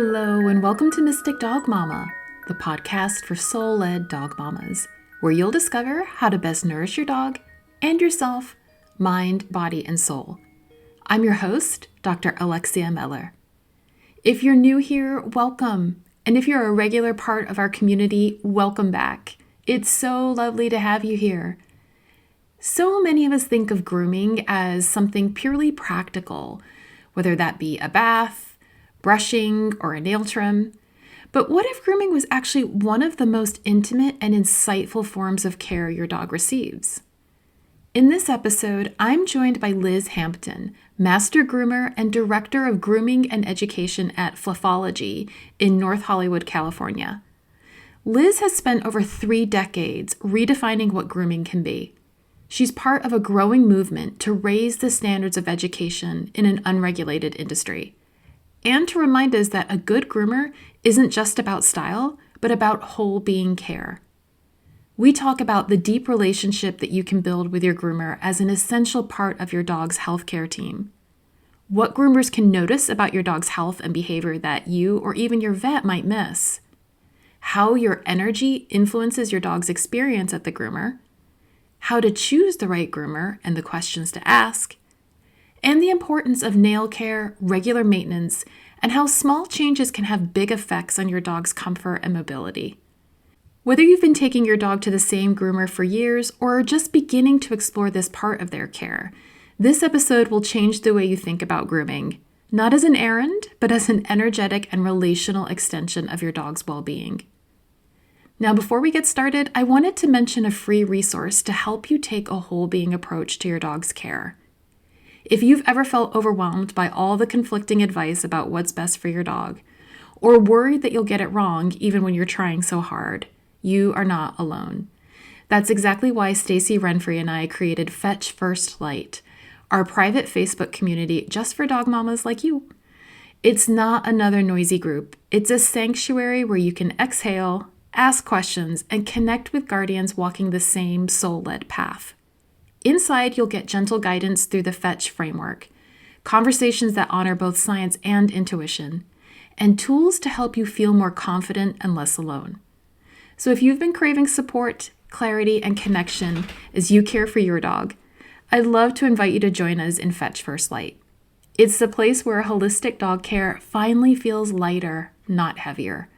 Hello, and welcome to Mystic Dog Mama, the podcast for soul-led dog mamas, where you'll discover how to best nourish your dog and yourself, mind, body, and soul. I'm your host, Dr. Alexia Meller. If you're new here, welcome. And if you're a regular part of our community, welcome back. It's so lovely to have you here. So many of us think of grooming as something purely practical, whether that be a bath, brushing, or a nail trim. But what if grooming was actually one of the most intimate and insightful forms of care your dog receives? In this episode, I'm joined by Liz Hampton, Master Groomer and Director of Grooming and Education at Fluffology in North Hollywood, California. Liz has spent over 3 decades redefining what grooming can be. She's part of a growing movement to raise the standards of education in an unregulated industry, and to remind us that a good groomer isn't just about style, but about whole being care. We talk about the deep relationship that you can build with your groomer as an essential part of your dog's healthcare team, what groomers can notice about your dog's health and behavior that you or even your vet might miss, how your energy influences your dog's experience at the groomer, how to choose the right groomer and the questions to ask, and the importance of nail care, regular maintenance, and how small changes can have big effects on your dog's comfort and mobility. Whether you've been taking your dog to the same groomer for years or are just beginning to explore this part of their care, this episode will change the way you think about grooming, not as an errand, but as an energetic and relational extension of your dog's well-being. Now, before we get started, I wanted to mention a free resource to help you take a whole being approach to your dog's care. If you've ever felt overwhelmed by all the conflicting advice about what's best for your dog, or worried that you'll get it wrong even when you're trying so hard, you are not alone. That's exactly why Stacy Renfrey and I created Fetch First Light, our private Facebook community just for dog mamas like you. It's not another noisy group. It's a sanctuary where you can exhale, ask questions, and connect with guardians walking the same soul-led path. Inside, you'll get gentle guidance through the Fetch framework, conversations that honor both science and intuition, and tools to help you feel more confident and less alone. So if you've been craving support, clarity, and connection as you care for your dog, I'd love to invite you to join us in Fetch First Light. It's the place where holistic dog care finally feels lighter, not heavier.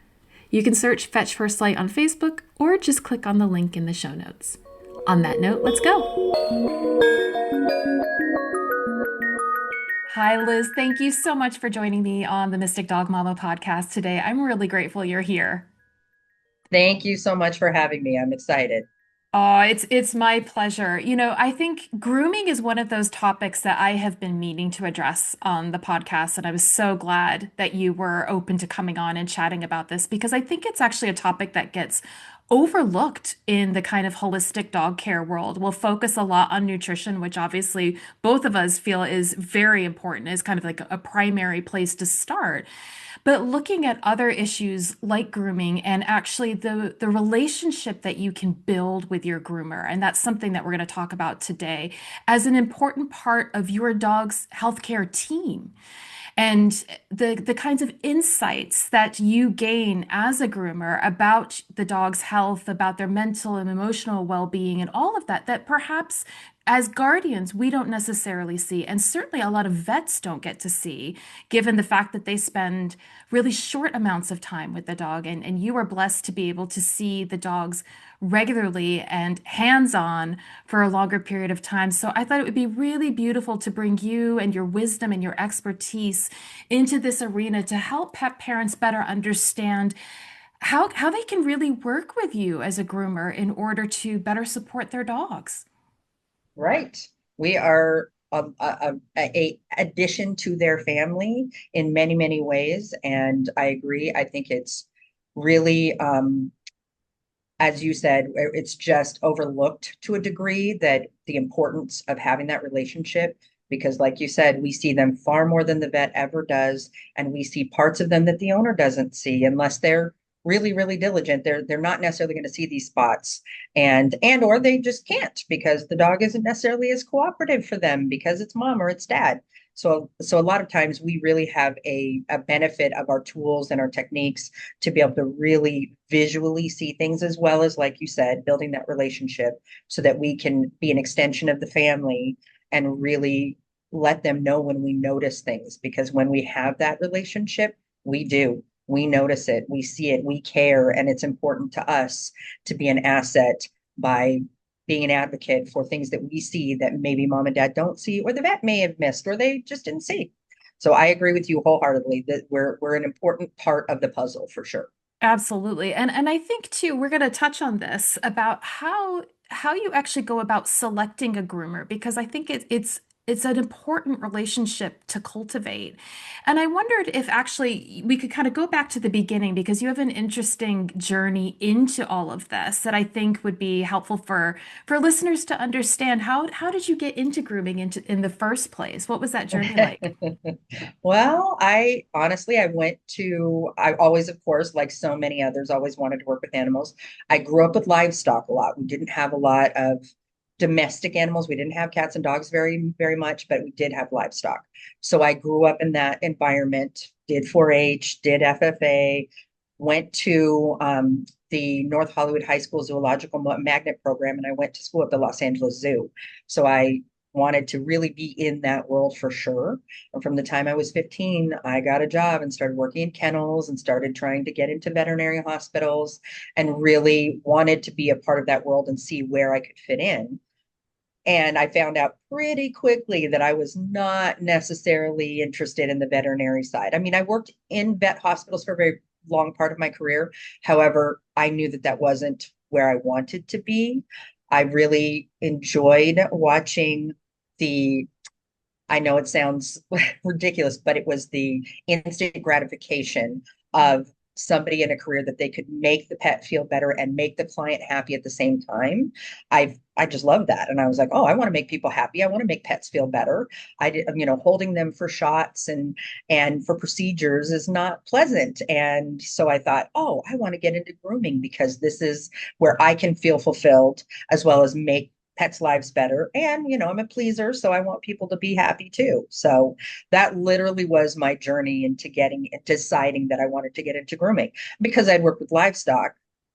You can search Fetch First Light on Facebook or just click on the link in the show notes. On that note, let's go. Hi, Liz. Thank you so much for joining me on the Mystic Dog Mama podcast today. I'm really grateful you're here. Thank you so much for having me. I'm excited. Oh, it's my pleasure. I think grooming is one of those topics that I have been meaning to address on the podcast, and I was so glad that you were open to coming on and chatting about this because I think it's actually a topic that gets overlooked in the kind of holistic dog care world. We'll focus a lot on nutrition, which obviously both of us feel is very important, is kind of like a primary place to start. But looking at other issues like grooming and actually the relationship that you can build with your groomer, and that's something that we're going to talk about today as an important part of your dog's healthcare team. And the kinds of insights that you gain as a groomer about the dog's health, about their mental and emotional well-being, and all of that, that perhaps as guardians, we don't necessarily see, and certainly a lot of vets don't get to see, given the fact that they spend really short amounts of time with the dog. And you are blessed to be able to see the dogs regularly and hands-on for a longer period of time. So I thought it would be really beautiful to bring you and your wisdom and your expertise into this arena to help pet parents better understand how they can really work with you as a groomer in order to better support their dogs. Right. We are a addition to their family in many, many ways. And I agree. I think it's really, as you said, it's just overlooked to a degree that the importance of having that relationship, because like you said, we see them far more than the vet ever does. And we see parts of them that the owner doesn't see unless they're really, really diligent. They're not necessarily going to see these spots, and or they just can't because the dog isn't necessarily as cooperative for them because it's mom or it's dad. So a lot of times we really have a benefit of our tools and our techniques to be able to really visually see things, as well as, like you said, building that relationship so that we can be an extension of the family and really let them know when we notice things. Because when we have that relationship, we do. We notice it, we see it, we care, and it's important to us to be an asset by being an advocate for things that we see that maybe mom and dad don't see, or the vet may have missed, or they just didn't see. So I agree with you wholeheartedly that we're an important part of the puzzle for sure. Absolutely. And I think too, we're going to touch on this about how you actually go about selecting a groomer because I think it's an important relationship to cultivate. And I wondered if actually we could kind of go back to the beginning because you have an interesting journey into all of this that I think would be helpful for listeners to understand how did you get into grooming in the first place? What was that journey like? Well, I honestly, I always, of course, like so many others, always wanted to work with animals. I grew up with livestock a lot. We didn't have a lot of domestic animals. We didn't have cats and dogs very much, but we did have livestock. So I grew up in that environment, did 4-H, did FFA, went to the North Hollywood High School Zoological Magnet Program, and I went to school at the Los Angeles Zoo. So I wanted to really be in that world for sure. And from the time I was 15, I got a job and started working in kennels and started trying to get into veterinary hospitals and really wanted to be a part of that world and see where I could fit in. And I found out pretty quickly that I was not necessarily interested in the veterinary side. I mean, I worked in vet hospitals for a very long part of my career. However, I knew that that wasn't where I wanted to be. I really enjoyed watching the, I know it sounds ridiculous, but it was the instant gratification of somebody in a career that they could make the pet feel better and make the client happy at the same time. I just love that. And I was like, oh, I want to make people happy. I want to make pets feel better. I did, holding them for shots and for procedures is not pleasant. And so I thought, oh, I want to get into grooming because this is where I can feel fulfilled as well as make pets' lives better. And, I'm a pleaser, so I want people to be happy too. So that literally was my journey into deciding that I wanted to get into grooming because I'd worked with livestock.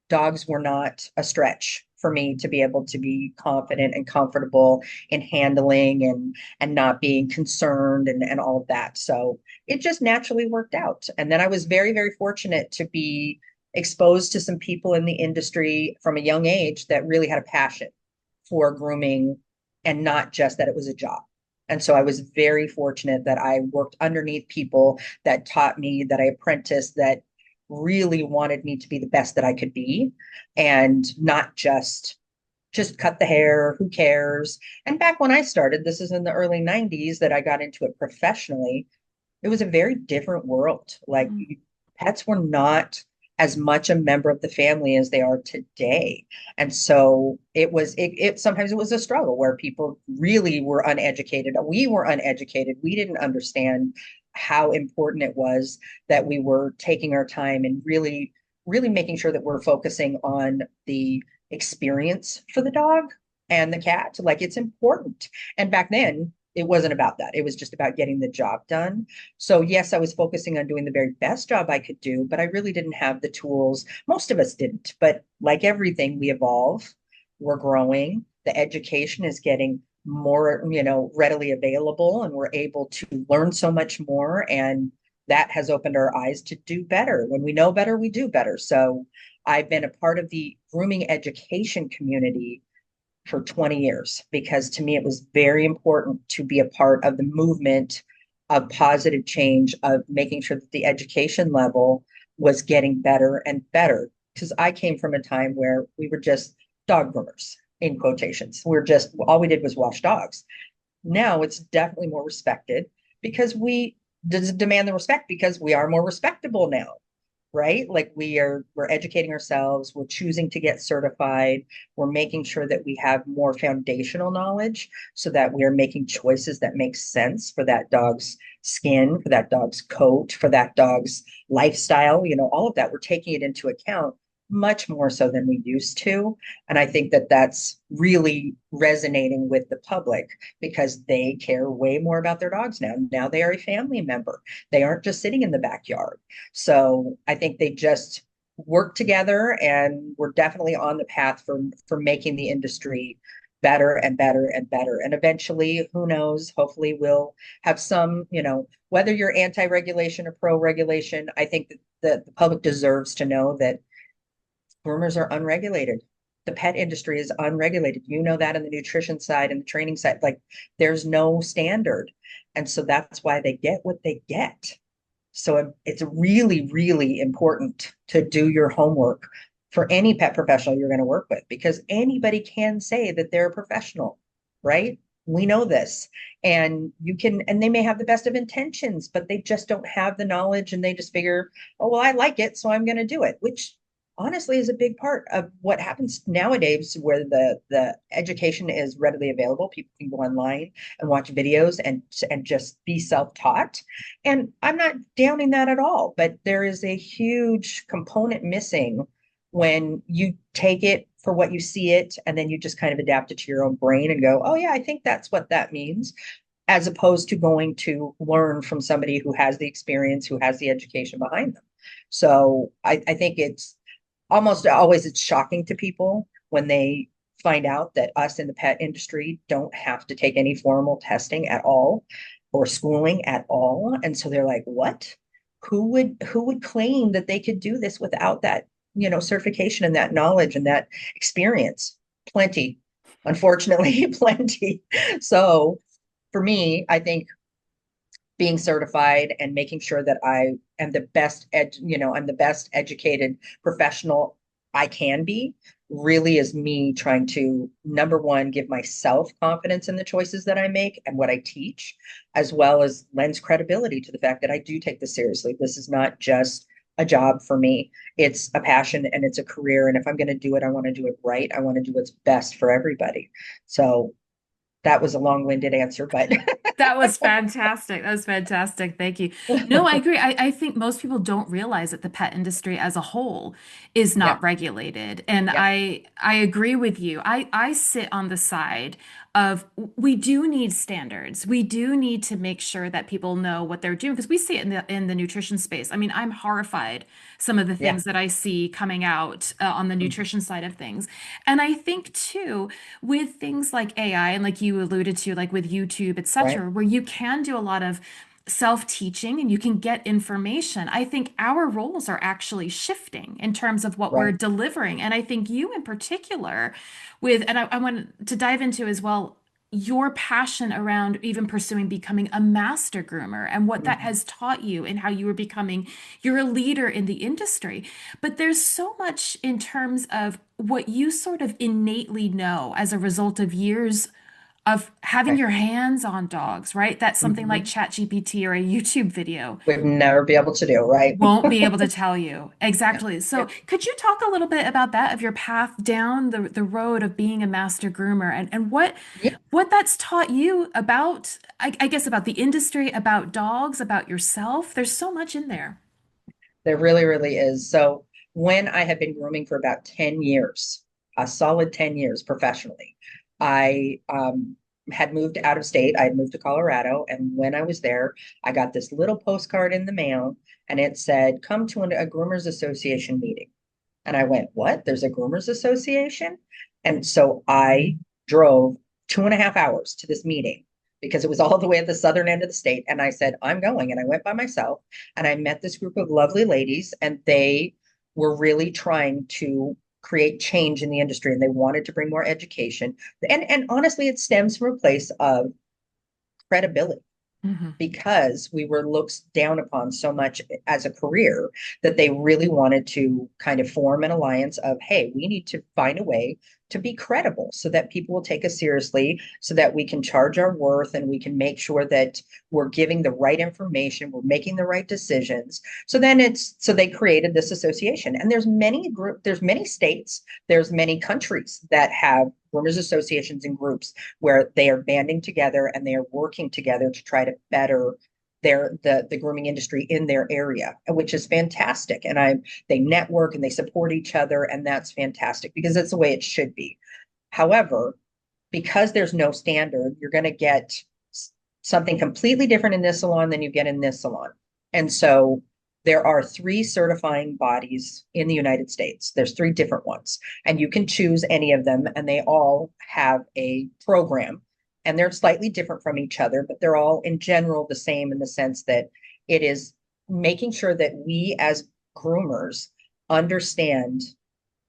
Dogs were not a stretch for me to be able to be confident and comfortable in handling and not being concerned and all of that. So it just naturally worked out. And then I was very, very fortunate to be exposed to some people in the industry from a young age that really had a passion for grooming and not just that it was a job. And so I was very fortunate that I worked underneath people that taught me, that I apprenticed, that really wanted me to be the best that I could be and not just cut the hair, who cares? And back when I started, this is in the early 90s that I got into it professionally, it was a very different world. Like Mm. pets were not as much a member of the family as they are today. And so it sometimes it was a struggle where people really were uneducated. We were uneducated. We didn't understand how important it was that we were taking our time and really, really making sure that we're focusing on the experience for the dog and the cat. Like it's important. And back then, it wasn't about that. It was just about getting the job done. So, yes, I was focusing on doing the very best job I could do, but I really didn't have the tools. Most of us didn't. But like everything, we evolve, we're growing. The education is getting more, readily available, and we're able to learn so much more. And that has opened our eyes to do better. When we know better, we do better. So, I've been a part of the grooming education community for 20 years because to me it was very important to be a part of the movement of positive change of making sure that the education level was getting better and better because I came from a time where we were just dog groomers in quotations. We're just all we did was wash dogs. Now it's definitely more respected because we demand the respect because we are more respectable now, right? Like we're educating ourselves, we're choosing to get certified, we're making sure that we have more foundational knowledge so that we're making choices that make sense for that dog's skin, for that dog's coat, for that dog's lifestyle, all of that. We're taking it into account much more so than we used to. And I think that that's really resonating with the public because they care way more about their dogs now. Now they are a family member. They aren't just sitting in the backyard. So I think they just work together, and we're definitely on the path for making the industry better and better and better. And eventually, who knows, hopefully we'll have some, whether you're anti-regulation or pro-regulation, I think that the public deserves to know that groomers are unregulated. The pet industry is unregulated. You know that in the nutrition side and the training side, like there's no standard. And so that's why they get what they get. So it's really, really important to do your homework for any pet professional you're going to work with, because anybody can say that they're a professional, right? We know this. And and they may have the best of intentions, but they just don't have the knowledge, and they just figure, oh, well, I like it, so I'm going to do it, which honestly is a big part of what happens nowadays, where the education is readily available. People can go online and watch videos and just be self-taught. And I'm not downing that at all, but there is a huge component missing when you take it for what you see it, and then you just kind of adapt it to your own brain and go, oh yeah, I think that's what that means, as opposed to going to learn from somebody who has the experience, who has the education behind them. So I think it's almost always it's shocking to people when they find out that us in the pet industry don't have to take any formal testing at all or schooling at all. And so they're like, what? Who would claim that they could do this without that, certification and that knowledge and that experience? Plenty, unfortunately, plenty. So for me, I think being certified and making sure that I am the I'm the best educated professional I can be, really is me trying to, number one, give myself confidence in the choices that I make and what I teach, as well as lends credibility to the fact that I do take this seriously. This is not just a job for me. It's a passion and it's a career. And if I'm going to do it, I want to do it right. I want to do what's best for everybody. So that was a long-winded answer, but That was fantastic. That was fantastic. Thank you. No, I agree. I think most people don't realize that the pet industry as a whole is yeah, not regulated. And yeah, I agree with you. I sit on the side of we do need standards. We do need to make sure that people know what they're doing because we see it in the nutrition space. I mean, I'm horrified some of the yeah. things that I see coming out on the Mhm. nutrition side of things. And I think too, with things like AI and like you alluded to, like with YouTube, Right. etc., where you can do a lot of self-teaching and you can get information. I think our roles are actually shifting in terms of what we're Right. delivering. And I think you in particular and I want to dive into as well your passion around even pursuing becoming a master groomer and what that Mhm. has taught you and how you were becoming you're a leader in the industry. But there's so much in terms of what you sort of innately know as a result of years of having Right. your hands on dogs, right? That's something like Mhm. ChatGPT or a YouTube video We'd never be able to do, right? won't be able to tell you. Yeah. Exactly. So, It, could you talk a little bit about that, of your path down the road of being a master groomer and yeah, what that's taught you about, I guess, about the industry, about dogs, about yourself? There's so much in there. there really, really is. So when I had been grooming for about 10 years, a solid 10 years professionally, I had moved out of state. I had moved to Colorado. And when I was there, I got this little postcard in the mail, and it said, come to a Groomers Association meeting. And I went, what? There's a Groomers Association? And so I drove 2.5 hours to this meeting because it was all the way at the southern end of the state. And I said, I'm going. And I went by myself, and I met this group of lovely ladies, and they were really trying to create change in the industry, and they wanted to bring more education. And honestly, it stems from a place of credibility, Hmm. because we were looked down upon so much as a career, that they really wanted to kind of form an alliance of, hey, we need to find a way to be credible so that people will take us seriously, so that we can charge our worth, and we can make sure that we're giving the right information, we're making the right decisions. So they created this association, and there's many states, there's many countries that have groomers associations and groups where they are banding together and they are working together to try to better the grooming industry in their area, which is fantastic. And they network and they support each other, and that's fantastic because that's the way it should be. However, because there's no standard, you're going to get something completely different in this salon than you get in this salon. And so there are three certifying bodies in the United States. There's three different ones, and you can choose any of them, and they all have a program, and they're slightly different from each other, but they're all in general the same in the sense that it is making sure that we as groomers understand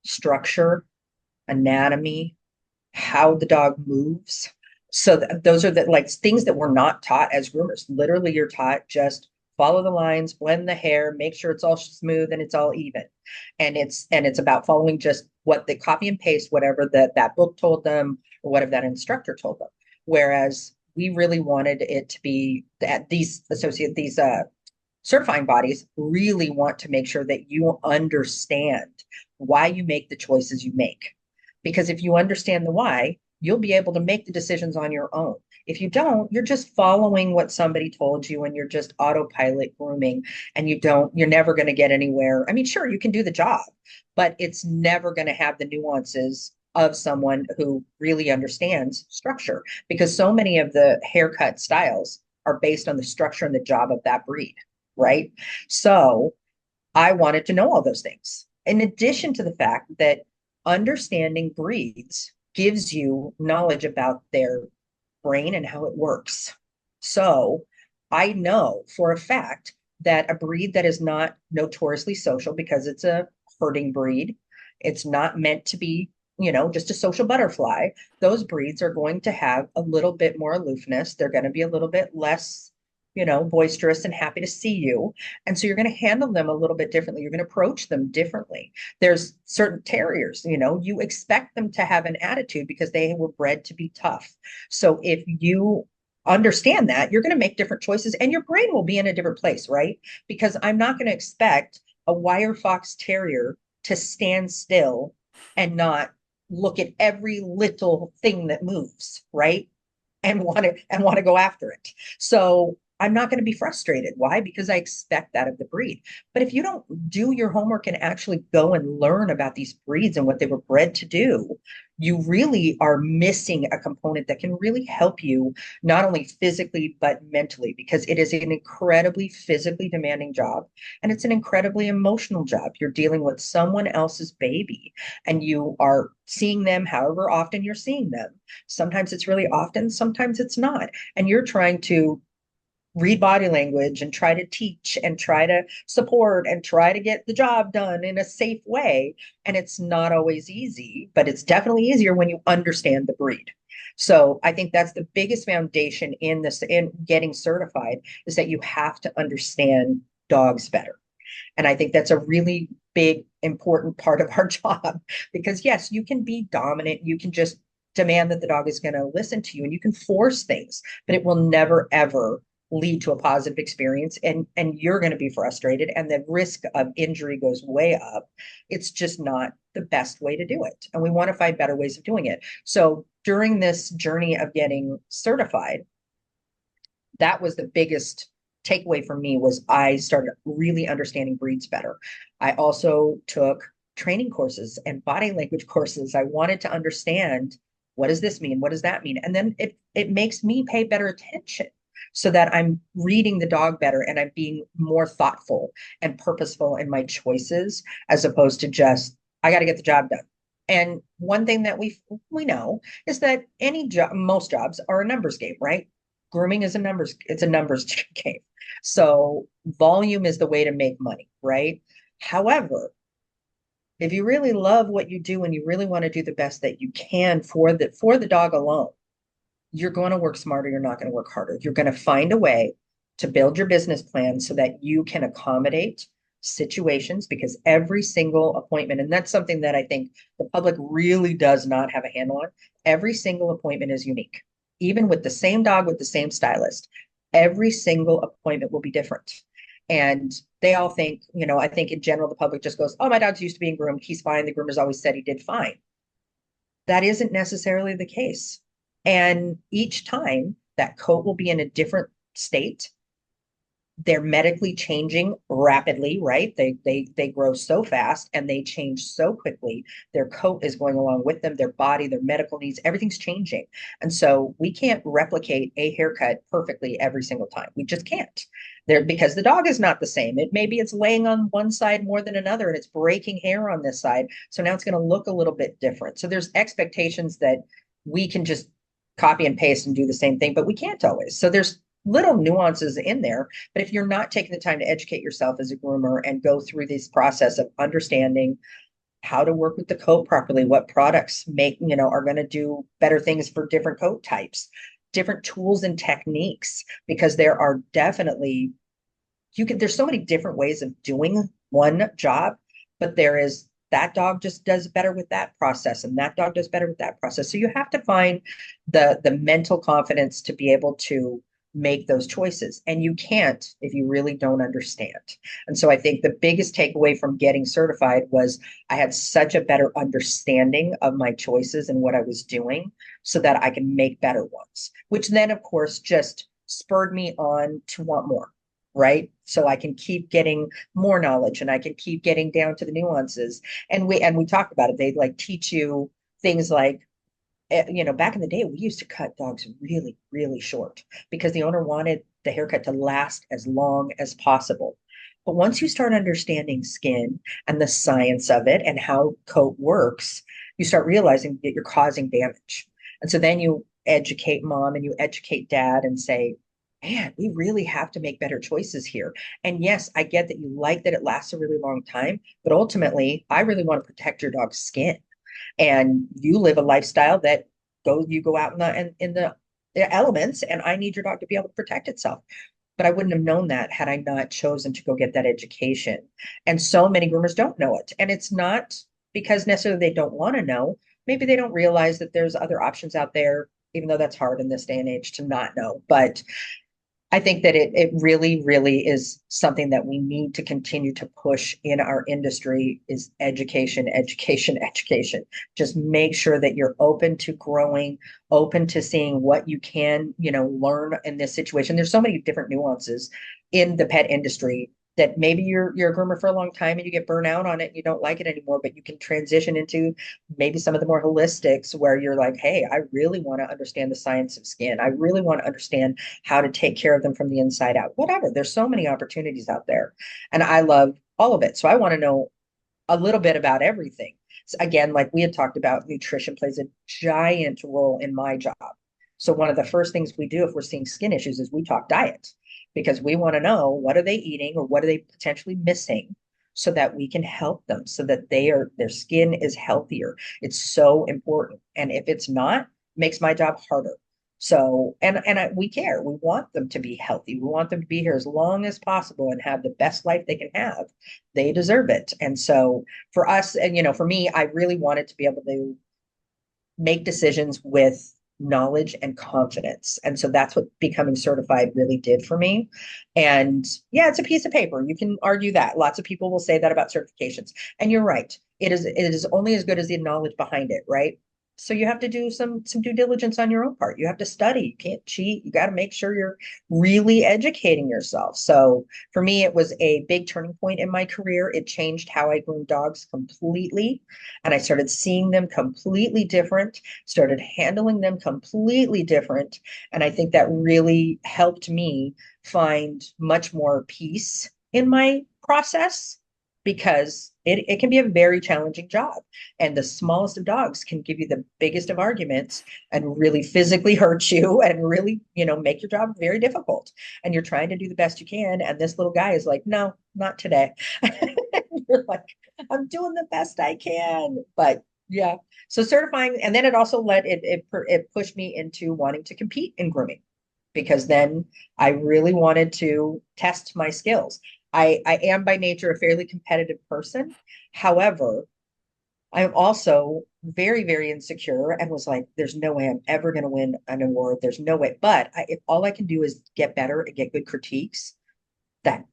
structure, anatomy, how the dog moves. So those are the like things that we're not taught as groomers. Literally, you're taught just follow the lines, blend the hair, make sure it's all smooth and it's all even. And it's about following just what they copy and paste, whatever that book told them or whatever that instructor told them. Whereas we really wanted it to be that these certifying bodies really want to make sure that you understand why you make the choices you make. Because if you understand the why, you'll be able to make the decisions on your own. If you don't, you're just following what somebody told you and you're just autopilot grooming and you're never going to get anywhere. I mean, sure, you can do the job, but it's never going to have the nuances of someone who really understands structure because so many of the haircut styles are based on the structure and the job of that breed, right? So I wanted to know all those things. In addition to the fact that understanding breeds gives you knowledge about their brain and how it works. So I know for a fact that a breed that is not notoriously social because it's a herding breed, it's not meant to be, just a social butterfly. Those breeds are going to have a little bit more aloofness. They're going to be a little bit less, boisterous and happy to see you. And so you're going to handle them a little bit differently. You're going to approach them differently. There's certain terriers, you expect them to have an attitude because they were bred to be tough. So if you understand that, you're going to make different choices and your brain will be in a different place, right? Because I'm not going to expect a wire fox terrier to stand still and not look at every little thing that moves, right? And want to go after it. So I'm not going to be frustrated. Why? Because I expect that of the breed. But if you don't do your homework and actually go and learn about these breeds and what they were bred to do, you really are missing a component that can really help you not only physically but mentally, because it is an incredibly physically demanding job and it's an incredibly emotional job. You're dealing with someone else's baby and you are seeing them however often you're seeing them. Sometimes it's really often, sometimes it's not. And you're trying to read body language and try to teach and try to support and try to get the job done in a safe way. And it's not always easy, but it's definitely easier when you understand the breed. So I think that's the biggest foundation in getting certified is that you have to understand dogs better. And I think that's a really big, important part of our job because yes, you can be dominant. You can just demand that the dog is going to listen to you and you can force things, but it will never, ever lead to a positive experience and you're going to be frustrated and the risk of injury goes way up. It's just not the best way to do it. And we want to find better ways of doing it. So during this journey of getting certified, that was the biggest takeaway for me was I started really understanding breeds better. I also took training courses and body language courses. I wanted to understand what does this mean? What does that mean? And then it makes me pay better attention so that I'm reading the dog better and I'm being more thoughtful and purposeful in my choices as opposed to just, I got to get the job done. And one thing that we know is that most jobs are a numbers game, right? Grooming is it's a numbers game. So volume is the way to make money, right? However, if you really love what you do and you really want to do the best that you can for the dog alone, you're going to work smarter. You're not going to work harder. You're going to find a way to build your business plan so that you can accommodate situations because every single appointment, and that's something that I think the public really does not have a handle on. Every single appointment is unique. Even with the same dog, with the same stylist, every single appointment will be different. And they all think, I think in general, the public just goes, oh, my dog's used to being groomed. He's fine. The groomer's always said he did fine. That isn't necessarily the case. And each time that coat will be in a different state. they're medically changing rapidly, right? They grow so fast and they change so quickly. Their coat is going along with them, their body, their medical needs, everything's changing. And so we can't replicate a haircut perfectly every single time. We just can't. There, because the dog is not the same. It maybe it's laying on one side more than another and it's breaking hair on this side. So now it's going to look a little bit different. So there's expectations that we can just copy and paste and do the same thing, but we can't always. So there's little nuances in there. But if you're not taking the time to educate yourself as a groomer and go through this process of understanding how to work with the coat properly, what products make, are going to do better things for different coat types, different tools and techniques, because there are definitely, there's so many different ways of doing one job, but there is that dog just does better with that process and that dog does better with that process. So you have to find the mental confidence to be able to make those choices. And you can't if you really don't understand. And so I think the biggest takeaway from getting certified was I had such a better understanding of my choices and what I was doing so that I can make better ones, which then, of course, just spurred me on to want more. Right. So I can keep getting more knowledge and I can keep getting down to the nuances. And we talked about it. They like teach you things like, back in the day, we used to cut dogs really, really short because the owner wanted the haircut to last as long as possible. But once you start understanding skin and the science of it and how coat works, you start realizing that you're causing damage. And so then you educate mom and you educate dad and say, man, we really have to make better choices here. And yes, I get that you like that it lasts a really long time, but ultimately, I really want to protect your dog's skin. And you live a lifestyle that you go out in the elements, and I need your dog to be able to protect itself. But I wouldn't have known that had I not chosen to go get that education. And so many groomers don't know it. And it's not because necessarily they don't want to know. Maybe they don't realize that there's other options out there, even though that's hard in this day and age to not know. But I think that it really, really is something that we need to continue to push in our industry is education, education, education. Just make sure that you're open to growing, open to seeing what you can, learn in this situation. There's so many different nuances in the pet industry that maybe you're a groomer for a long time and you get burnt out on it and you don't like it anymore, but you can transition into maybe some of the more holistics where you're like, hey, I really want to understand the science of skin. I really want to understand how to take care of them from the inside out. Whatever. There's so many opportunities out there. And I love all of it. So I want to know a little bit about everything. So again, like we had talked about, nutrition plays a giant role in my job. So one of the first things we do if we're seeing skin issues is we talk diet because we want to know what are they eating or what are they potentially missing so that we can help them so that their skin is healthier. It's so important. And if it's not, it makes my job harder. So, we care. We want them to be healthy. We want them to be here as long as possible and have the best life they can have. They deserve it. And so for us, and for me, I really wanted to be able to make decisions with knowledge and confidence. And so that's what becoming certified really did for me. And yeah, it's a piece of paper. You can argue that. Lots of people will say that about certifications. And you're right. It is only as good as the knowledge behind it, right? So you have to do some due diligence on your own part. You have to study. You can't cheat. You got to make sure you're really educating yourself. So for me, it was a big turning point in my career. It changed how I groomed dogs completely. And I started seeing them completely different, started handling them completely different. And I think that really helped me find much more peace in my process because it can be a very challenging job. And the smallest of dogs can give you the biggest of arguments and really physically hurt you and really, make your job very difficult. And you're trying to do the best you can. And this little guy is like, no, not today. You're like, I'm doing the best I can. But yeah, so certifying, and then it also it pushed me into wanting to compete in grooming because then I really wanted to test my skills. I am by nature a fairly competitive person. However, I'm also very, very insecure and was like, there's no way I'm ever going to win an award. There's no way. But if all I can do is get better and get good critiques, that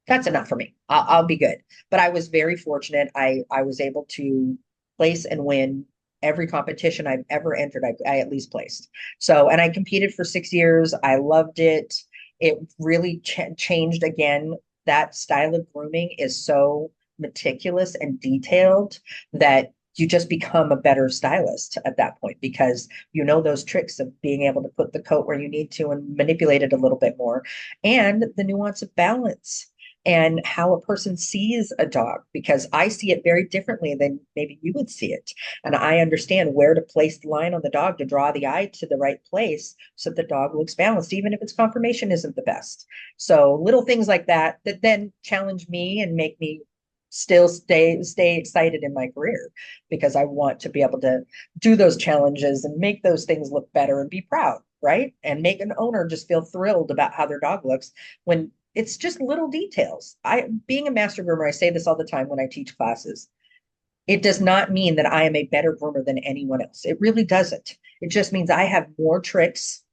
that's enough for me. I'll be good. But I was very fortunate. I was able to place and win every competition I've ever entered. I at least placed. So, and I competed for 6 years. I loved it. it really changed again. That style of grooming is so meticulous and detailed that you just become a better stylist at that point because you know those tricks of being able to put the coat where you need to and manipulate it a little bit more, and the nuance of balance and how a person sees a dog, because I see it very differently than maybe you would see it. And I understand where to place the line on the dog to draw the eye to the right place so that the dog looks balanced, even if its conformation isn't the best. So little things like that that then challenge me and make me still stay excited in my career because I want to be able to do those challenges and make those things look better and be proud, right? And make an owner just feel thrilled about how their dog looks when it's just little details. Being a master groomer, I say this all the time when I teach classes. It does not mean that I am a better groomer than anyone else. It really doesn't. It just means I have more tricks.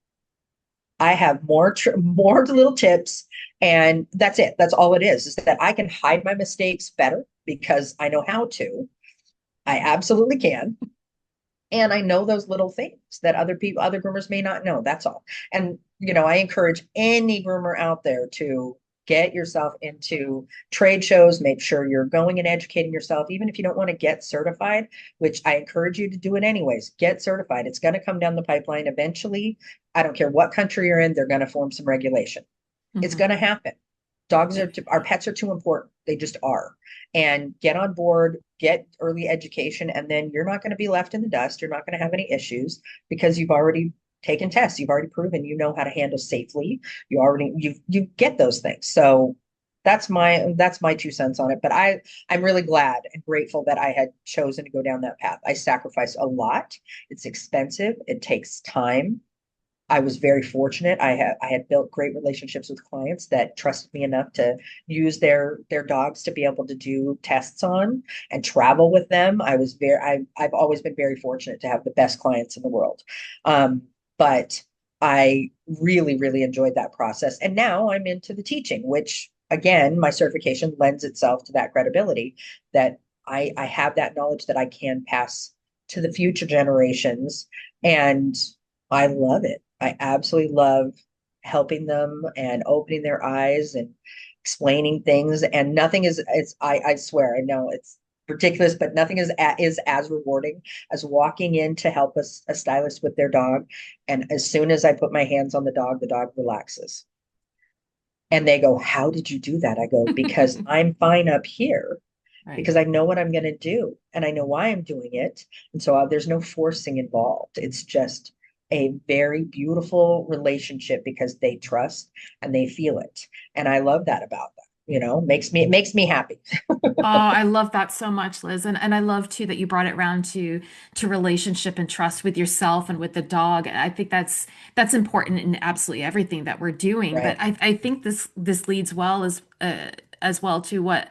I have more little tips, and that's it. That's all it is that I can hide my mistakes better because I know how to. I absolutely can. And I know those little things that other groomers may not know. That's all. And, I encourage any groomer out there to get yourself into trade shows, make sure you're going and educating yourself, even if you don't want to get certified, which I encourage you to do it anyways. Get certified. It's going to come down the pipeline eventually. I don't care what country you're in, they're going to form some regulation. It's going to happen. Our pets are too important. They just are. And get on board, get early education, and then you're not going to be left in the dust. You're not going to have any issues because you've already taken tests. You've already proven you know how to handle safely. You get those things. So that's my 2 cents on it. But I'm really glad and grateful that I had chosen to go down that path. I sacrificed a lot. It's expensive. It takes time. I was very fortunate. I had built great relationships with clients that trusted me enough to use their dogs to be able to do tests on and travel with them. I've always been very fortunate to have the best clients in the world. But I really, really enjoyed that process. And now I'm into the teaching, which again, my certification lends itself to that credibility that I have that knowledge that I can pass to the future generations. And I love it. I absolutely love helping them and opening their eyes and explaining things. And nothing is, I swear, I know it's ridiculous, but nothing is as rewarding as walking in to help a stylist with their dog. And as soon as I put my hands on the dog relaxes. And they go, "How did you do that?" I go, "Because I'm fine up here." Right. Because I know what I'm going to do and I know why I'm doing it. And so there's no forcing involved. It's just a very beautiful relationship because they trust and they feel it. And I love that about them. It makes me happy. Oh, I love that so much, Liz. And I love too that you brought it around to relationship and trust with yourself and with the dog. And I think that's important in absolutely everything that we're doing. But Right. I think this leads well as well to what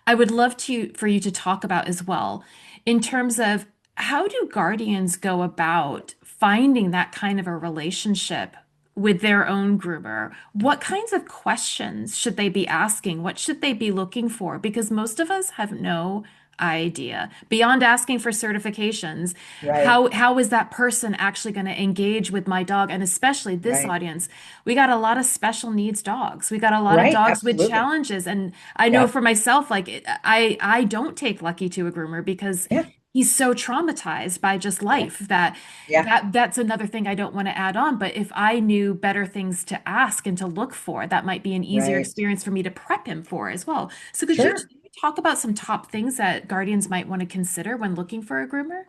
I would love for you to talk about as well in terms of how do guardians go about finding that kind of a relationship with their own groomer? What kinds of questions should they be asking? What should they be looking for? Because most of us have no idea. Beyond asking for certifications, Right. how is that person actually going to engage with my dog? And especially this Right. audience, we got a lot of special needs dogs. We got a lot of Right. dogs with Absolutely. challenges. And I know Yeah. for myself, like I don't take Lucky to a groomer because Yeah. he's so traumatized by just Yeah. life that Yeah. that's another thing I don't want to add on. But if I knew better things to ask and to look for, that might be an easier Right. experience for me to prep him for as well. So could you Sure. talk about some top things that guardians might want to consider when looking for a groomer?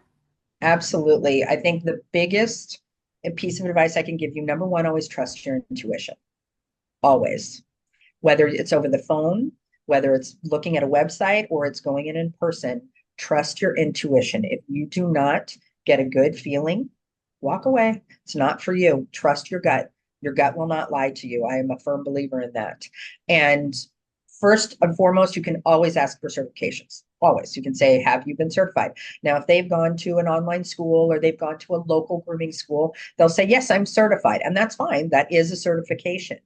Absolutely. I think the biggest piece of advice I can give you, number one, always trust your intuition. Always. Whether it's over the phone, whether it's looking at a website or it's going in person, trust your intuition. If you do not get a good feeling, walk away. It's not for you. Trust your gut. Your gut will not lie to you. I am a firm believer in that. And first and foremost, you can always ask for certifications. Always. You can say, "Have you been certified?" Now, if they've gone to an online school or they've gone to a local grooming school, they'll say, "Yes, I'm certified." And that's fine. That is a certification.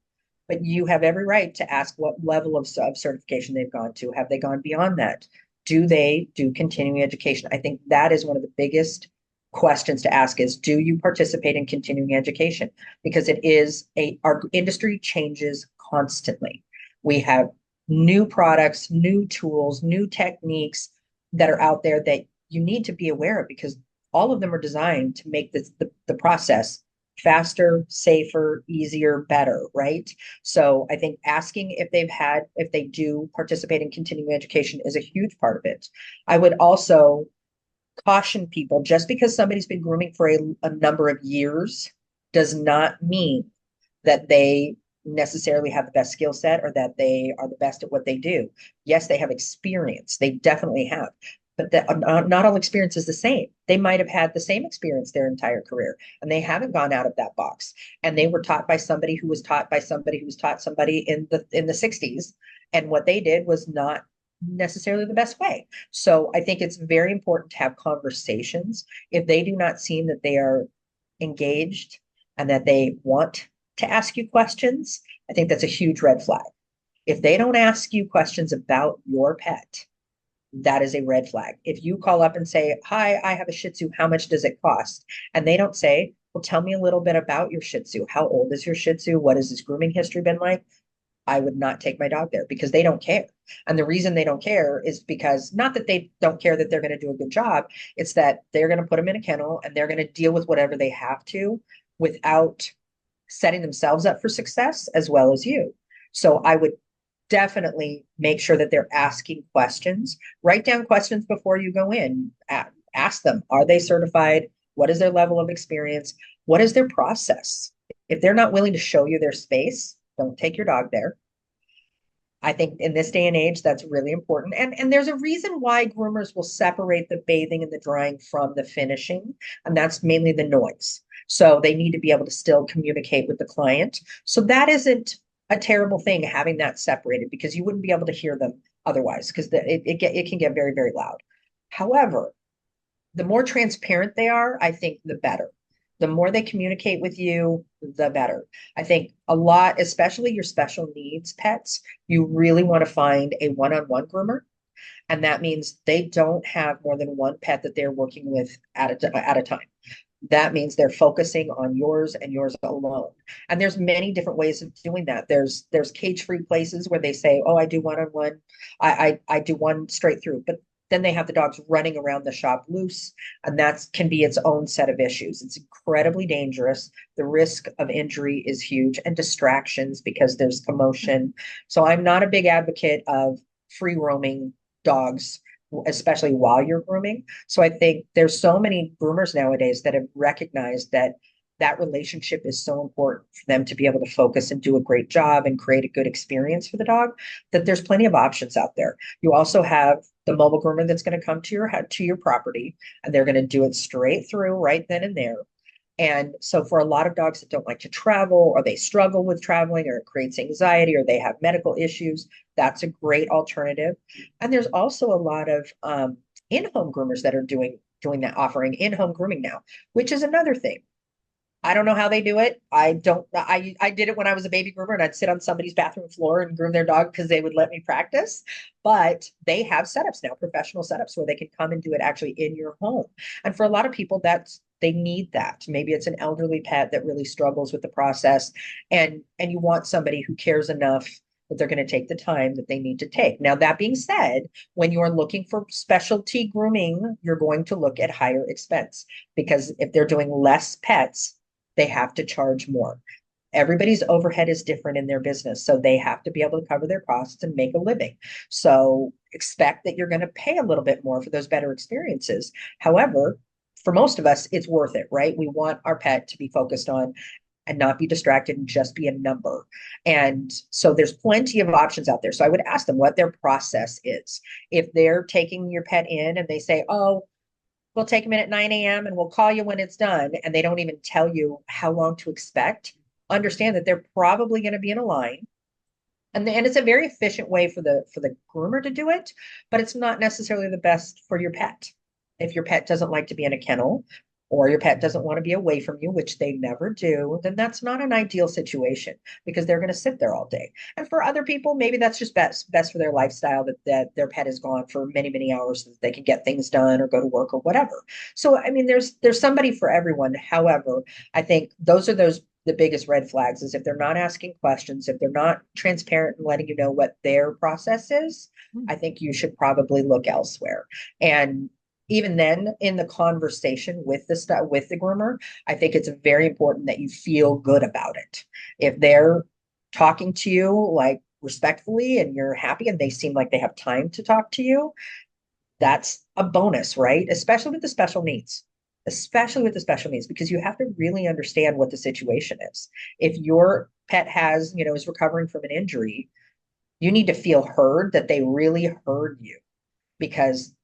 But you have every right to ask what level of certification they've gone to. Have they gone beyond that? Do they do continuing education? I think that is one of the biggest questions to ask is, do you participate in continuing education? Because our industry changes constantly. We have new products, new tools, new techniques that are out there that you need to be aware of, because all of them are designed to make the process faster, safer, easier, better, right? So I think asking if they do participate in continuing education is a huge part of it. I would also caution people, just because somebody's been grooming for a number of years does not mean that they necessarily have the best skill set or that they are the best at what they do. Yes, they have experience. They definitely have. But not all experience is the same. They might have had the same experience their entire career and they haven't gone out of that box. And they were taught by somebody who was taught by somebody who was taught somebody in the 60s. And what they did was not necessarily the best way. So I think it's very important to have conversations. If they do not seem that they are engaged and that they want to ask you questions, I think that's a huge red flag. If they don't ask you questions about your pet, that is a red flag. If you call up and say, hi, I have a Shih Tzu, how much does it cost? And they don't say, well, tell me a little bit about your Shih Tzu. How old is your Shih Tzu? What has his grooming history been like? I would not take my dog there, because they don't care. And the reason they don't care is because, not that they don't care that they're going to do a good job, it's that they're going to put them in a kennel and they're going to deal with whatever they have to without setting themselves up for success as well as you. So I would definitely make sure that they're asking questions. Write down questions before you go in. Ask them, are they certified? What is their level of experience? What is their process? If they're not willing to show you their space, don't take your dog there. I think in this day and age, that's really important. And there's a reason why groomers will separate the bathing and the drying from the finishing, and that's mainly the noise. So they need to be able to still communicate with the client. So that isn't a terrible thing, having that separated, because you wouldn't be able to hear them otherwise, because it can get very, very loud. However, the more transparent they are, I think the better. The more they communicate with you, the better. I think a lot, especially your special needs pets, you really want to find a one-on-one groomer. And that means they don't have more than one pet that they're working with at a time. That means they're focusing on yours and yours alone. And there's many different ways of doing that. There's cage-free places where they say, oh, I do one-on-one. I do one straight through. But then they have the dogs running around the shop loose, and that can be its own set of issues. It's incredibly dangerous. The risk of injury is huge, and distractions, because there's commotion. So I'm not a big advocate of free roaming dogs, especially while you're grooming. So I think there's so many groomers nowadays that have recognized that that relationship is so important for them to be able to focus and do a great job and create a good experience for the dog, that there's plenty of options out there. You also have the mobile groomer that's going to come to your property, and they're going to do it straight through right then and there. And so for a lot of dogs that don't like to travel, or they struggle with traveling, or it creates anxiety, or they have medical issues, that's a great alternative. And there's also a lot of in-home groomers that are doing that, offering in-home grooming now, which is another thing. I don't know how they do it. I did it when I was a baby groomer, and I'd sit on somebody's bathroom floor and groom their dog because they would let me practice. But they have setups now, professional setups, where they can come and do it actually in your home. And for a lot of people, they need that. Maybe it's an elderly pet that really struggles with the process, and you want somebody who cares enough that they're going to take the time that they need to take. Now, that being said, when you're looking for specialty grooming, you're going to look at higher expense, because if they're doing less pets, they have to charge more. Everybody's overhead is different in their business, so they have to be able to cover their costs and make a living. So expect that you're going to pay a little bit more for those better experiences. However, for most of us, it's worth it, right? We want our pet to be focused on and not be distracted and just be a number. And so there's plenty of options out there. So I would ask them what their process is. If they're taking your pet in and they say, oh, we'll take them in at 9 a.m. and we'll call you when it's done, and they don't even tell you how long to expect, understand that they're probably going to be in a line. And it's a very efficient way for the groomer to do it, but it's not necessarily the best for your pet. If your pet doesn't like to be in a kennel, or your pet doesn't want to be away from you, which they never do, then that's not an ideal situation because they're going to sit there all day. And for other people, maybe that's just best for their lifestyle that their pet is gone for many, many hours so that they can get things done or go to work or whatever. So I mean, there's somebody for everyone. However, I think those the biggest red flags is if they're not asking questions, if they're not transparent and letting you know what their process is, I think you should probably look elsewhere. And even then in the conversation with the groomer, I think it's very important that you feel good about it. If they're talking to you like respectfully and you're happy and they seem like they have time to talk to you, that's a bonus, right? Especially with the special needs, because you have to really understand what the situation is. If your pet has, is recovering from an injury, you need to feel heard, that they really heard you, because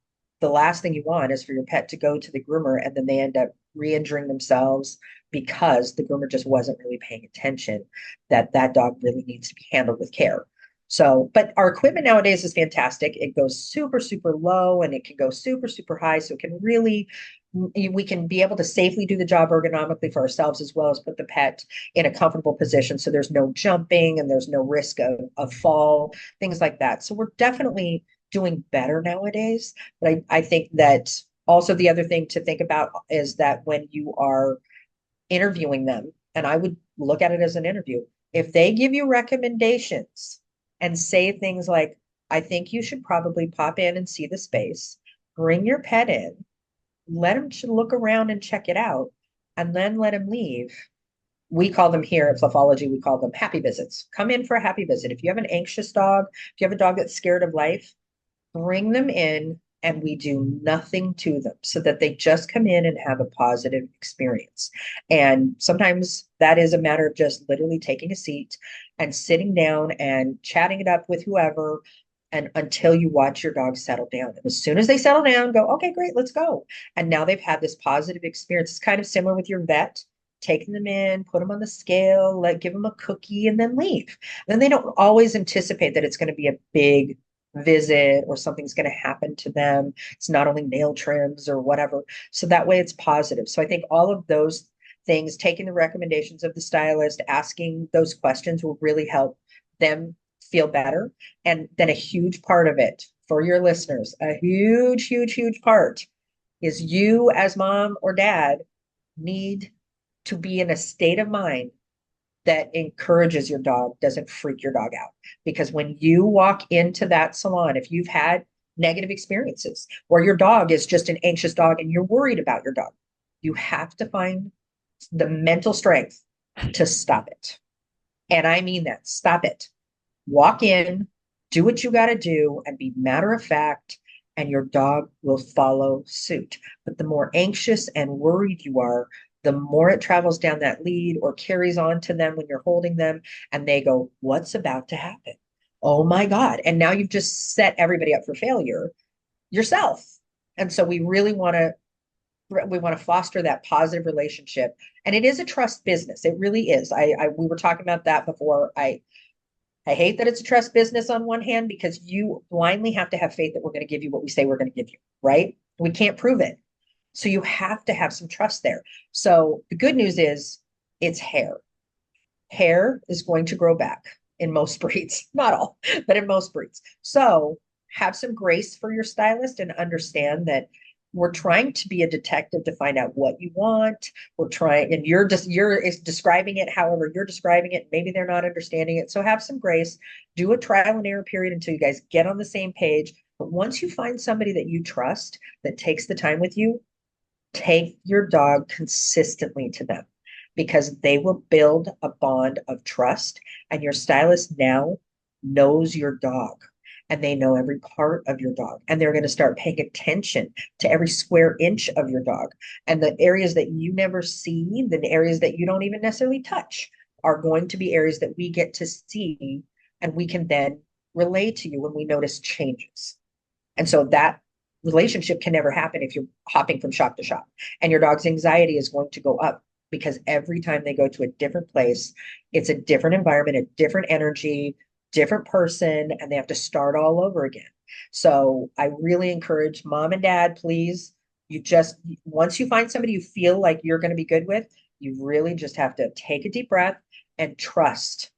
the last thing you want is for your pet to go to the groomer and then they end up re-injuring themselves because the groomer just wasn't really paying attention that that dog really needs to be handled with care. So, but our equipment nowadays is fantastic. It goes super, super low and it can go super, super high. So it can really, we can be able to safely do the job ergonomically for ourselves as well as put the pet in a comfortable position. So there's no jumping and there's no risk of fall, things like that. So we're definitely doing better nowadays. But I think that also the other thing to think about is that when you are interviewing them, and I would look at it as an interview, if they give you recommendations and say things like, I think you should probably pop in and see the space, bring your pet in, let them look around and check it out, and then let them leave. We call them here at Fluffology, we call them happy visits. Come in for a happy visit. If you have an anxious dog, if you have a dog that's scared of life, bring them in and we do nothing to them so that they just come in and have a positive experience. And sometimes that is a matter of just literally taking a seat and sitting down and chatting it up with whoever, and until you watch your dog settle down. And as soon as they settle down, go, okay, great, let's go. And now they've had this positive experience. It's kind of similar with your vet, taking them in, put them on the scale, give them a cookie, and then leave. Then they don't always anticipate that it's going to be a big visit or something's going to happen to them. It's not only nail trims or whatever. So that way it's positive. So I think all of those things, taking the recommendations of the stylist, asking those questions will really help them feel better. And then a huge part of it for your listeners, a huge, huge, huge part is you as mom or dad need to be in a state of mind that encourages your dog, doesn't freak your dog out. Because when you walk into that salon, if you've had negative experiences or your dog is just an anxious dog and you're worried about your dog, you have to find the mental strength to stop it. And I mean that, stop it. Walk in, do what you got to do, and be matter of fact, and your dog will follow suit. But the more anxious and worried you are, the more it travels down that lead or carries on to them when you're holding them, and they go, what's about to happen? Oh my God. And now you've just set everybody up for failure yourself. And so we want to foster that positive relationship. And it is a trust business. It really is. We were talking about that before. I hate that it's a trust business on one hand, because you blindly have to have faith that we're going to give you what we say we're going to give you, right? We can't prove it. So you have to have some trust there. So the good news is it's hair. Hair is going to grow back in most breeds, not all, but in most breeds. So have some grace for your stylist and understand that we're trying to be a detective to find out what you want. We're trying, and you're describing it however you're describing it. Maybe they're not understanding it. So have some grace, do a trial and error period until you guys get on the same page. But once you find somebody that you trust, that takes the time with you, take your dog consistently to them, because they will build a bond of trust. And your stylist now knows your dog and they know every part of your dog, and they're going to start paying attention to every square inch of your dog, and the areas that you never see, the areas that you don't even necessarily touch, are going to be areas that we get to see, and we can then relay to you when we notice changes. And so that relationship can never happen if you're hopping from shop to shop, and your dog's anxiety is going to go up, because every time they go to a different place, it's a different environment, a different energy, different person, and they have to start all over again. So I really encourage mom and dad, please You just, once you find somebody you feel like you're going to be good with, you really just have to take a deep breath and trust.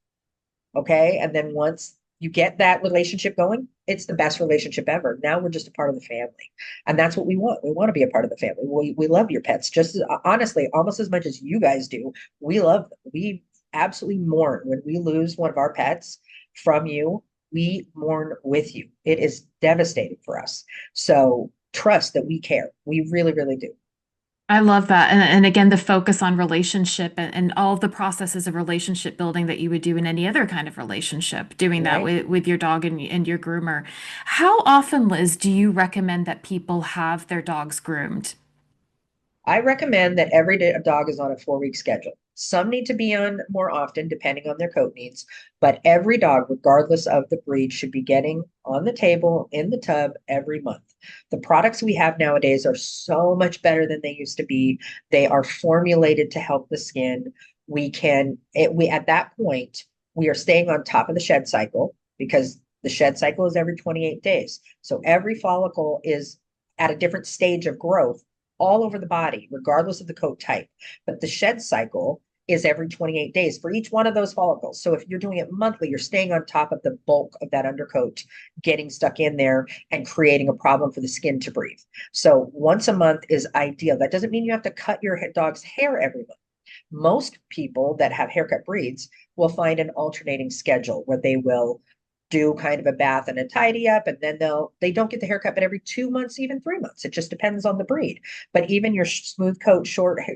Okay. And then once you get that relationship going, it's the best relationship ever. Now we're just a part of the family. And that's what we want. We want to be a part of the family. We love your pets just as, honestly, almost as much as you guys do. We love them. We absolutely mourn when we lose one of our pets from you. We mourn with you. It is devastating for us. So trust that we care. We really, really do. I love that. And again, the focus on relationship and all of the processes of relationship building that you would do in any other kind of relationship, doing that Right. with your dog and your groomer. How often, Liz, do you recommend that people have their dogs groomed? I recommend that every day a dog is on a 4 week schedule. Some need to be on more often, depending on their coat needs, but every dog, regardless of the breed, should be getting on the table in the tub every month. The products we have nowadays are so much better than they used to be. They are formulated to help the skin. We at that point, we are staying on top of the shed cycle because the shed cycle is every 28 days. So every follicle is at a different stage of growth all over the body, regardless of the coat type. But the shed cycle is every 28 days for each one of those follicles. So if you're doing it monthly, you're staying on top of the bulk of that undercoat, getting stuck in there and creating a problem for the skin to breathe. So once a month is ideal. That doesn't mean you have to cut your dog's hair every month. Most people that have haircut breeds will find an alternating schedule where they will do kind of a bath and a tidy up, and then they don't get the haircut but every 2 months, even 3 months. It just depends on the breed. But even your smooth coat,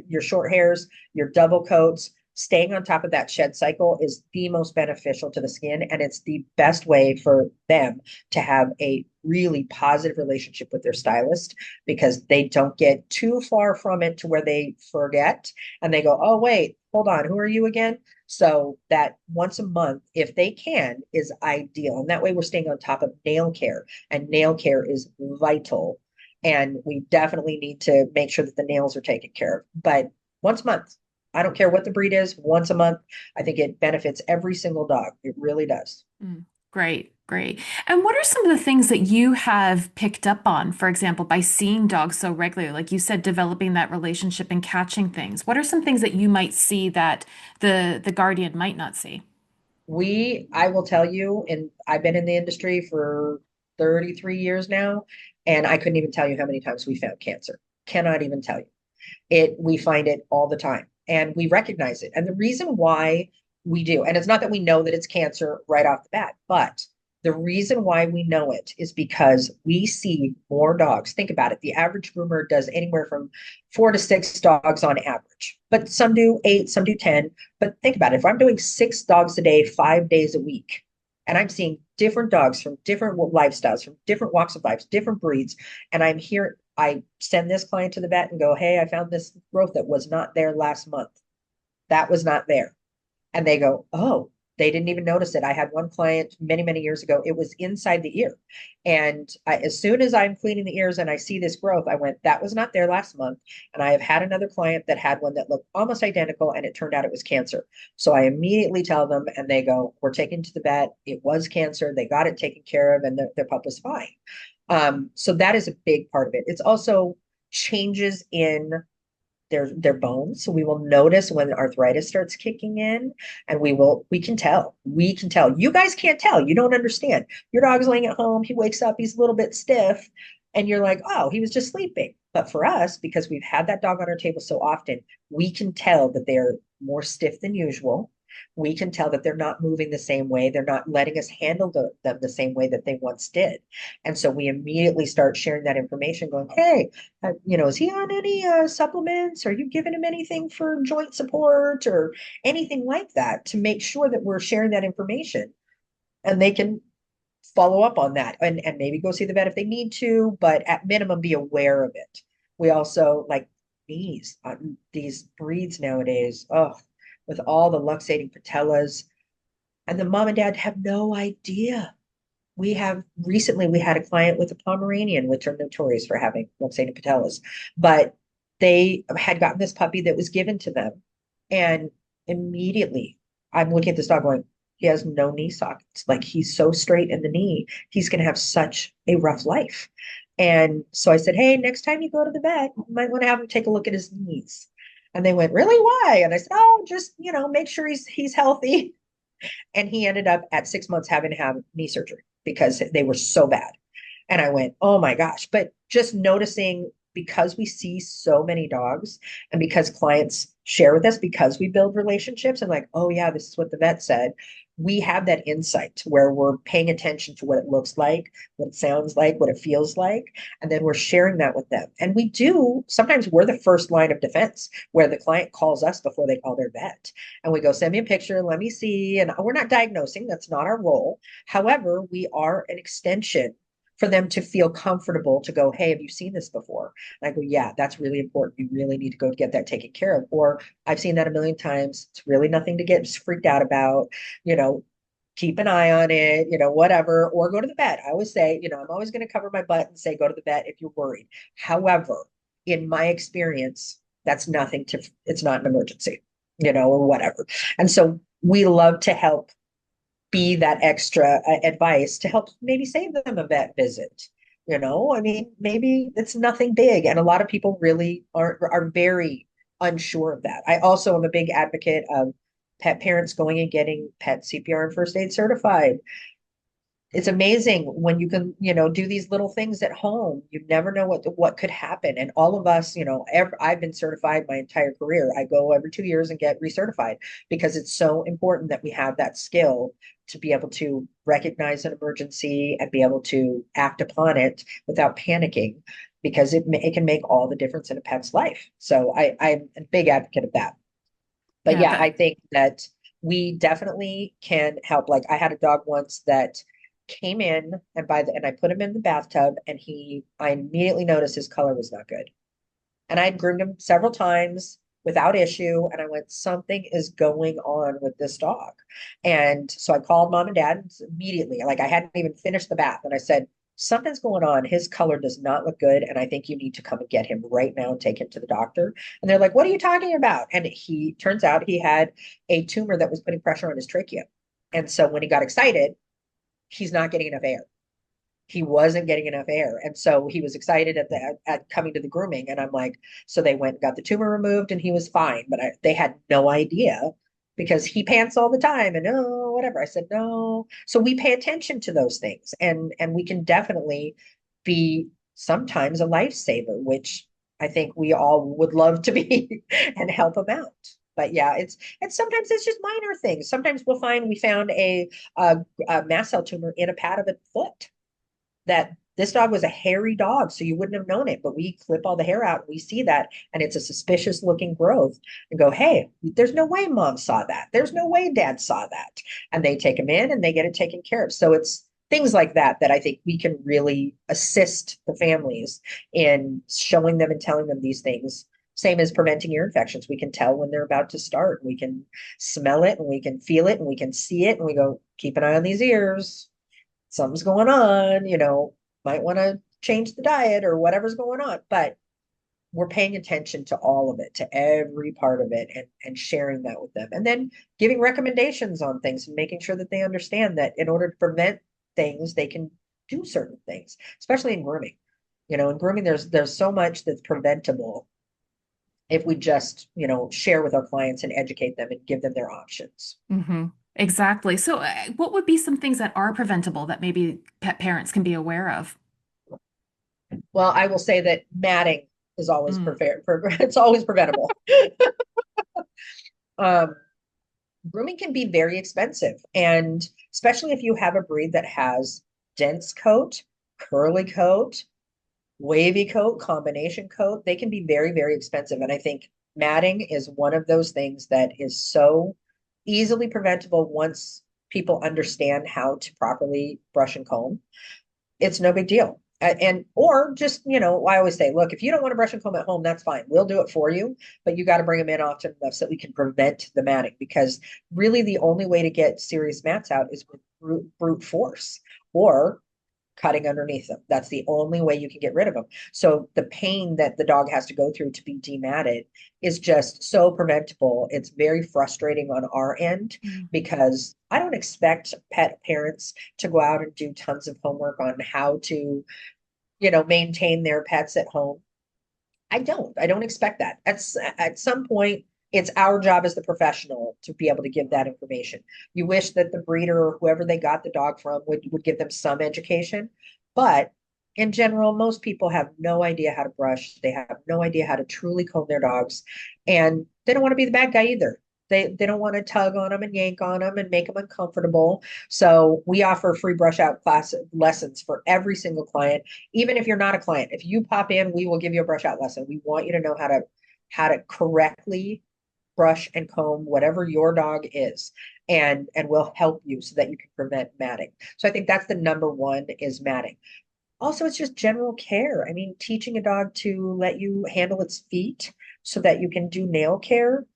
your short hairs, your double coats, staying on top of that shed cycle is the most beneficial to the skin, and it's the best way for them to have a really positive relationship with their stylist because they don't get too far from it to where they forget and they go, oh wait, hold on, who are you again? So that once a month, if they can, is ideal. And that way we're staying on top of nail care, and nail care is vital. And we definitely need to make sure that the nails are taken care of. But once a month, I don't care what the breed is, once a month, I think it benefits every single dog. It really does. Mm, great, great. And what are some of the things that you have picked up on, for example, by seeing dogs so regularly? Like you said, developing that relationship and catching things. What are some things that you might see that the guardian might not see? I will tell you, and I've been in the industry for 33 years now, and I couldn't even tell you how many times we found cancer. Cannot even tell you. We find it all the time and we recognize it. And the reason why we do, and it's not that we know that it's cancer right off the bat, but the reason why we know it is because we see more dogs. Think about it. The average groomer does anywhere from 4 to 6 dogs on average, but some do 8, some do 10. But think about it. If I'm doing 6 dogs a day, 5 days a week, and I'm seeing different dogs from different lifestyles, from different walks of life, different breeds, and I'm here, I send this client to the vet and go, hey, I found this growth that was not there last month. That was not there. And they go, oh, they didn't even notice it. I had one client many, many years ago. It was inside the ear. And as soon as I'm cleaning the ears and I see this growth, I went, that was not there last month. And I have had another client that had one that looked almost identical, and it turned out it was cancer. So I immediately tell them, and they go, we're taking to the vet. It was cancer. They got it taken care of, and their pup was fine. So that is a big part of it. It's also changes in their bones. So we will notice when arthritis starts kicking in, and we can tell. You guys can't tell. You don't understand. Your dog's laying at home. He wakes up. He's a little bit stiff. And you're like, oh, he was just sleeping. But for us, because we've had that dog on our table so often, we can tell that they're more stiff than usual. We can tell that they're not moving the same way. They're not letting us handle them the same way that they once did. And so we immediately start sharing that information, going, hey, is he on any supplements? Are you giving him anything for joint support or anything like that, to make sure that we're sharing that information and they can follow up on that, and maybe go see the vet if they need to, but at minimum be aware of it. We also like these breeds nowadays, oh, with all the luxating patellas, and the mom and dad have no idea. We had a client with a Pomeranian, which are notorious for having luxating patellas, but they had gotten this puppy that was given to them. And immediately I'm looking at this dog going, he has no knee sockets. Like, he's so straight in the knee, he's going to have such a rough life. And so I said, hey, next time you go to the vet, you might want to have him take a look at his knees. And they went, really? Why? And I said, oh, just, make sure he's healthy. And he ended up at 6 months having to have knee surgery because they were so bad. And I went, oh my gosh. But just noticing, because we see so many dogs and because clients share with us, because we build relationships and like, oh yeah, this is what the vet said. We have that insight where we're paying attention to what it looks like, what it sounds like, what it feels like, and then we're sharing that with them. And we do, sometimes we're the first line of defense where the client calls us before they call their vet. And we go, send me a picture and let me see. And we're not diagnosing, that's not our role. However, we are an extension for them to feel comfortable to go, hey, have you seen this before? And I go, yeah, that's really important. You really need to go get that taken care of. Or I've seen that a million times. It's really nothing to get freaked out about, you know, keep an eye on it, whatever, or go to the vet. I always say, I'm always going to cover my butt and say, go to the vet if you're worried. However, in my experience, that's nothing to, it's not an emergency, or whatever. And so we love to help be that extra advice to help maybe save them a vet visit. I mean, maybe it's nothing big. And a lot of people really are very unsure of that. I also am a big advocate of pet parents going and getting pet CPR and first aid certified. It's amazing when you can, do these little things at home. You never know what could happen. And all of us, I've been certified my entire career. I go every 2 years and get recertified because it's so important that we have that skill to be able to recognize an emergency and be able to act upon it without panicking, because it can make all the difference in a pet's life. So I'm a big advocate of that. But Yeah, yeah, that I think that we definitely can help. Like I had a dog once that came in and I put him in the bathtub and I immediately noticed his color was not good. And I'd groomed him several times without issue. And I went, something is going on with this dog. And so I called mom and dad immediately. Like I hadn't even finished the bath. And I said, something's going on. His color does not look good. And I think you need to come and get him right now and take him to the doctor. And they're like, what are you talking about? And he turns out he had a tumor that was putting pressure on his trachea. And so when he got excited, he's not getting enough air. He wasn't getting enough air. And so he was excited at coming to the grooming. And I'm like, so they went and got the tumor removed and he was fine. But they had no idea because he pants all the time and oh, whatever. I said, no. So we pay attention to those things and we can definitely be sometimes a lifesaver, which I think we all would love to be and help them out. But yeah, it's sometimes it's just minor things. Sometimes we found a mast cell tumor in a pad of a foot. That this dog was a hairy dog, so you wouldn't have known it. But we clip all the hair out, and we see that, and it's a suspicious looking growth, and go, hey, there's no way mom saw that. There's no way dad saw that. And they take him in and they get it taken care of. So it's things like that I think we can really assist the families in showing them and telling them these things. Same as preventing ear infections. We can tell when they're about to start. We can smell it and we can feel it and we can see it and we go, keep an eye on these ears. Something's going on, might want to change the diet or whatever's going on. But we're paying attention to all of it, to every part of it, and sharing that with them. And then giving recommendations on things and making sure that they understand that in order to prevent things, they can do certain things, especially in grooming. In grooming, there's so much that's preventable if we just, share with our clients and educate them and give them their options. hmm exactly. So, what would be some things that are preventable that maybe pet parents can be aware of? Well, I will say that matting is always Mm. it's always preventable. Um, Grooming can be very expensive, and especially if you have a breed that has dense coat, curly coat, wavy coat, combination coat, they can be very, very expensive. And I think matting is one of those things that is so easily preventable once people understand how to properly brush and comb. It's no big deal. And or just, I always say, look, if you don't want to brush and comb at home, that's fine. We'll do it for you, but you got to bring them in often enough so that we can prevent the matting, because really the only way to get serious mats out is with brute force or cutting underneath them. That's the only way you can get rid of them. So the pain that the dog has to go through to be dematted is just so preventable. It's very frustrating on our end Mm. because I don't expect pet parents to go out and do tons of homework on how to maintain their pets at home. I don't expect that. At some point, it's our job as the professional to be able to give that information. You wish that the breeder or whoever they got the dog from would give them some education, but in general, most people have no idea how to brush. They have no idea how to truly comb their dogs, and they don't want to be the bad guy either. They don't want to tug on them and yank on them and make them uncomfortable. So we offer free brush out class lessons for every single client. Even if you're not a client, if you pop in, we will give you a brush out lesson. We want you to know how to correctly brush and comb whatever your dog is, and we'll help you so that you can prevent matting. So I think that's the number one is matting. Also, it's just general care. I mean, teaching a dog to let you handle its feet so that you can do nail care,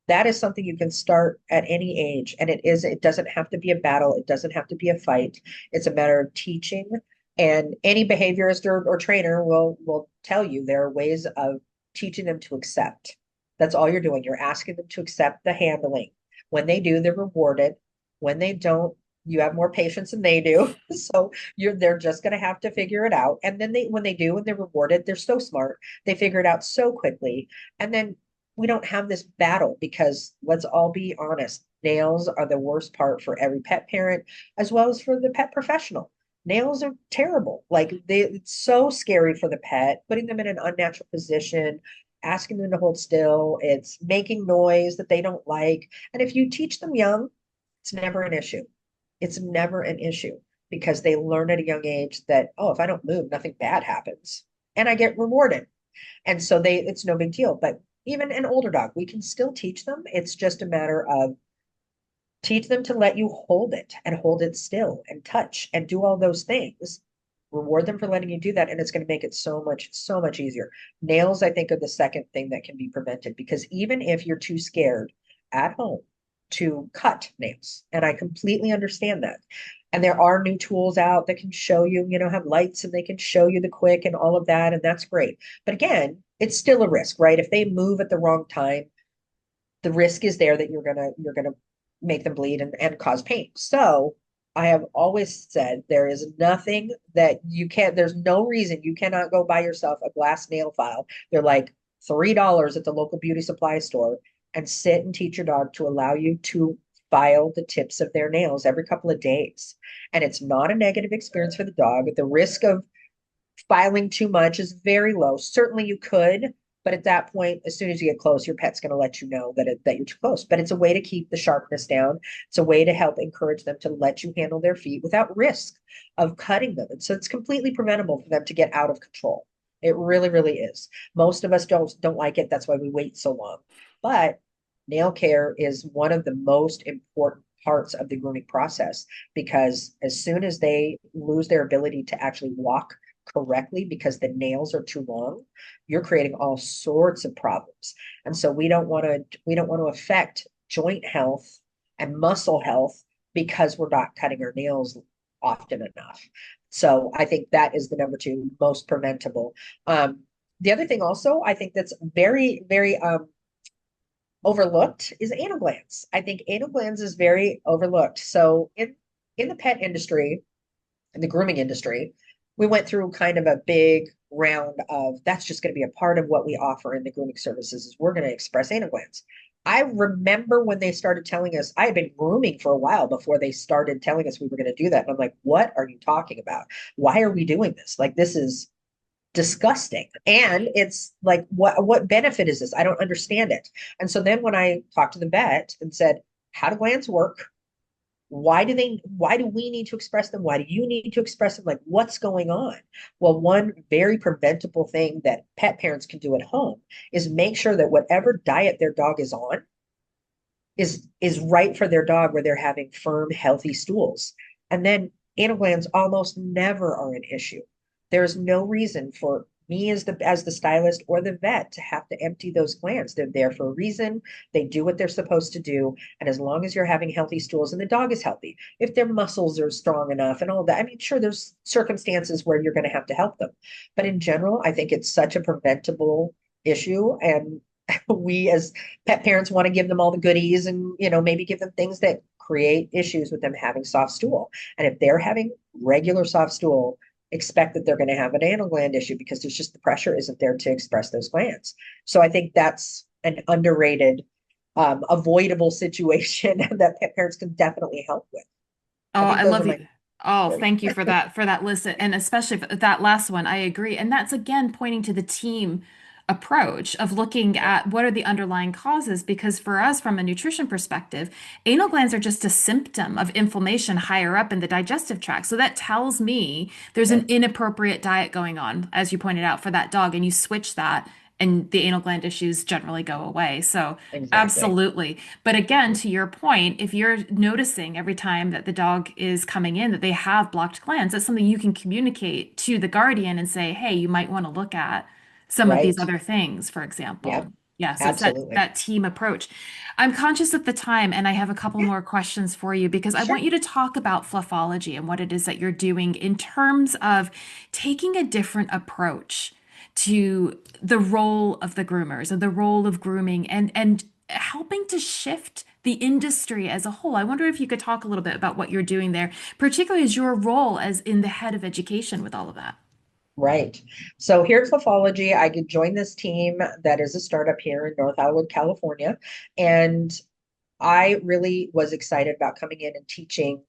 that is something you can start at any age. And it doesn't have to be a battle. It doesn't have to be a fight. It's a matter of teaching. And any behaviorist or trainer will tell you there are ways of teaching them to accept. That's all you're doing. You're asking them to accept the handling. When they do, they're rewarded. When they don't, you have more patience than they do. So they're just going to have to figure it out. And then when they do and they're rewarded, they're so smart. They figure it out so quickly. And then we don't have this battle because let's all be honest, nails are the worst part for every pet parent as well as for the pet professional. Nails are terrible. It's so scary for the pet, putting them in an unnatural position, asking them to hold still. It's making noise that they don't like. And if you teach them young, it's never an issue. It's never an issue because they learn at a young age that, oh, if I don't move, nothing bad happens. And I get rewarded. And so it's no big deal. But even an older dog, we can still teach them. It's just a matter of teach them to let you hold it and hold it still and touch and do all those things. Reward them for letting you do that. And it's going to make it so much easier. Nails, I think, are the second thing that can be prevented because even if you're too scared at home to cut nails, and I completely understand that. And there are new tools out that can show you, have lights and they can show you the quick and all of that. And that's great. But again, it's still a risk, right? If they move at the wrong time, the risk is there that you're gonna make them bleed and cause pain. So I have always said there is nothing that there's no reason you cannot go buy yourself a glass nail file. They're like $3 at the local beauty supply store and sit and teach your dog to allow you to file the tips of their nails every couple of days. And it's not a negative experience for the dog. The risk of filing too much is very low. Certainly you could, but at that point, as soon as you get close, your pet's going to let you know that you're too close. But it's a way to keep the sharpness down. It's a way to help encourage them to let you handle their feet without risk of cutting them. And so it's completely preventable for them to get out of control. It really, really is. Most of us don't like it. That's why we wait so long. But nail care is one of the most important parts of the grooming process because as soon as they lose their ability to actually walk correctly because the nails are too long, you're creating all sorts of problems. And so we don't want to affect joint health and muscle health because we're not cutting our nails often enough. So I think that is the number two most preventable. The other thing also I think that's very, very overlooked is anal glands. I think anal glands is very overlooked. So in the pet industry, in the grooming industry, we went through kind of a big round of that's just going to be a part of what we offer in the grooming services is we're going to express anal glands. I remember when they started telling us, I had been grooming for a while before they started telling us we were going to do that. And I'm like, what are you talking about? Why are we doing this? Like, this is disgusting. And it's like, what benefit is this? I don't understand it. And so then when I talked to the vet and said, how do glands work? Why do we need to express them? Why do you need to express them? Like, what's going on? Well, one very preventable thing that pet parents can do at home is make sure that whatever diet their dog is on is right for their dog where they're having firm, healthy stools. And then anal glands almost never are an issue. There's no reason for me as the stylist or the vet to have to empty those glands. They're there for a reason. They do what they're supposed to do. And as long as you're having healthy stools and the dog is healthy, if their muscles are strong enough and all that, I mean, sure, there's circumstances where you're going to have them. But in general, I think it's such a preventable issue. And we as pet parents want to give them all the goodies and, maybe give them things that create issues with them having soft stool. And if they're having regular soft stool, expect that they're going to have an anal gland issue because there's just the pressure isn't there to express those glands. So I think that's an underrated, avoidable situation that pet parents can definitely help with. Oh, I think I those are love my you. Oh, three. thank you for that list, and especially for that last one. I agree. And that's again pointing to the team approach of looking Yep. at what are the underlying causes. Because for us, from a nutrition perspective, anal glands are just a symptom of inflammation higher up in the digestive tract. So that tells me there's an Yep. inappropriate diet going on, as you pointed out, for that dog, and you switch that. And the anal gland issues generally go away. So, Exactly. absolutely. But again, to your point, if you're noticing every time that the dog is coming in that they have blocked glands, that's something you can communicate to the guardian and say, hey, you might want to look at some of these Right. other things, for Yep. example. Yeah, so it's Absolutely. that team approach. I'm conscious of the time and I have a couple Yeah, more questions for you because I want sure. you to talk about Fluffology and what it is that you're doing in terms of taking a different approach to the role of the groomers and the role of grooming and helping to shift the industry as a whole. I wonder if you could talk a little bit about what you're doing there, particularly as your role as in the head of education with all of that. Right. So here at Fluffology, I could join this team that is a startup here in North Hollywood, California. And I really was excited about coming in and teaching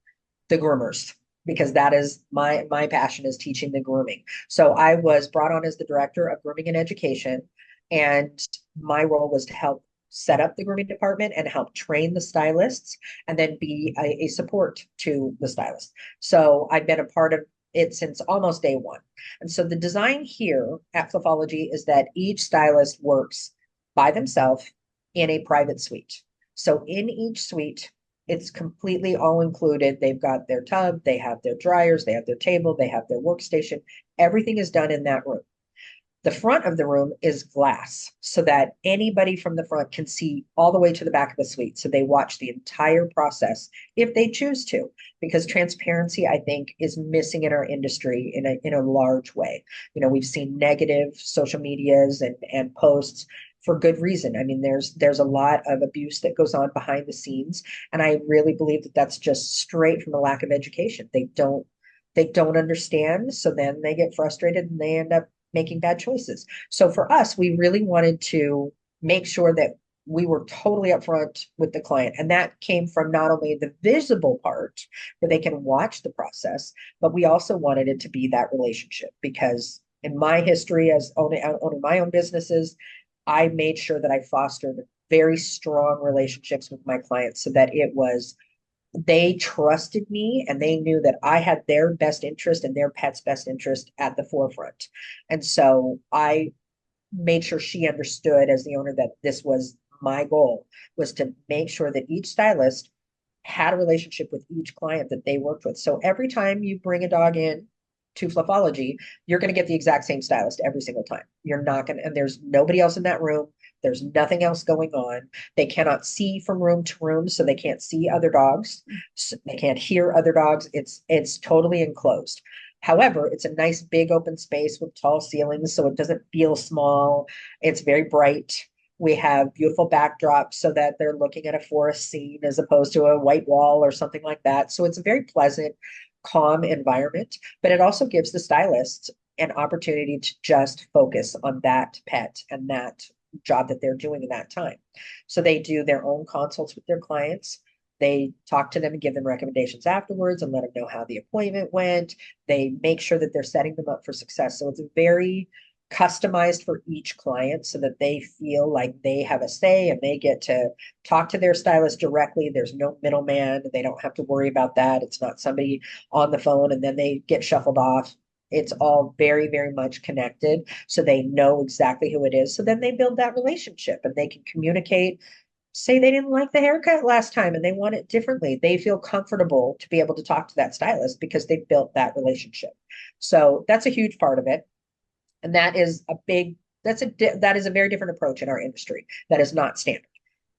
the groomers because that is my passion is teaching the grooming. So I was brought on as the director of grooming and education, and my role was to help set up the grooming department and help train the stylists and then be a support to the stylists. So I've been a part of it since almost day one. And so the design here at Fluffology is that each stylist works by themselves in a private suite. So in each suite, it's completely all included. They've got their tub, they have their dryers, they have their table, they have their workstation. Everything is done in that room. The front of the room is glass so that anybody from the front can see all the way to the back of the suite. So they watch the entire process if they choose to, because transparency, I think, is missing in our industry in a large way. You know, we've seen negative social medias and posts for good reason. I mean, there's a lot of abuse that goes on behind the scenes, and I really believe that that's just straight from a lack of education. They don't understand, so then they get frustrated and they end up making bad choices. So for us, we really wanted to make sure that we were totally upfront with the client. And that came from not only the visible part where they can watch the process, but we also wanted it to be that relationship because in my history as owning my own businesses, I made sure that I fostered very strong relationships with my clients so that it was they trusted me and they knew that I had their best interest and their pet's best interest at the forefront. And so I made sure she understood as the owner that this was my goal was to make sure that each stylist had a relationship with each client that they worked with. So every time you bring a dog in to Fluffology, you're going to get the exact same stylist every single time. You're not going to, and there's nobody else in that room. There's nothing else going on. They cannot see from room to room, so they can't see other dogs. So they can't hear other dogs. It's totally enclosed. However, it's a nice big open space with tall ceilings, so it doesn't feel small. It's very bright. We have beautiful backdrops so that they're looking at a forest scene as opposed to a white wall or something like that. So it's a very pleasant, calm environment, but it also gives the stylist an opportunity to just focus on that pet and that job that they're doing in that time. So they do their own consults with their clients. They talk to them and give them recommendations afterwards and let them know how the appointment went. They make sure that they're setting them up for success. So it's very customized for each client so that they feel like they have a say and they get to talk to their stylist directly. There's no middleman. They don't have to worry about that. It's not somebody on the phone and then they get shuffled off. It's all very, very much connected. So they know exactly who it is. So then they build that relationship and they can communicate. Say they didn't like the haircut last time and they want it differently. They feel comfortable to be able to talk to that stylist because they built that relationship. So that's a huge part of it. And that is a big, that is a very different approach in our industry. That is not standard.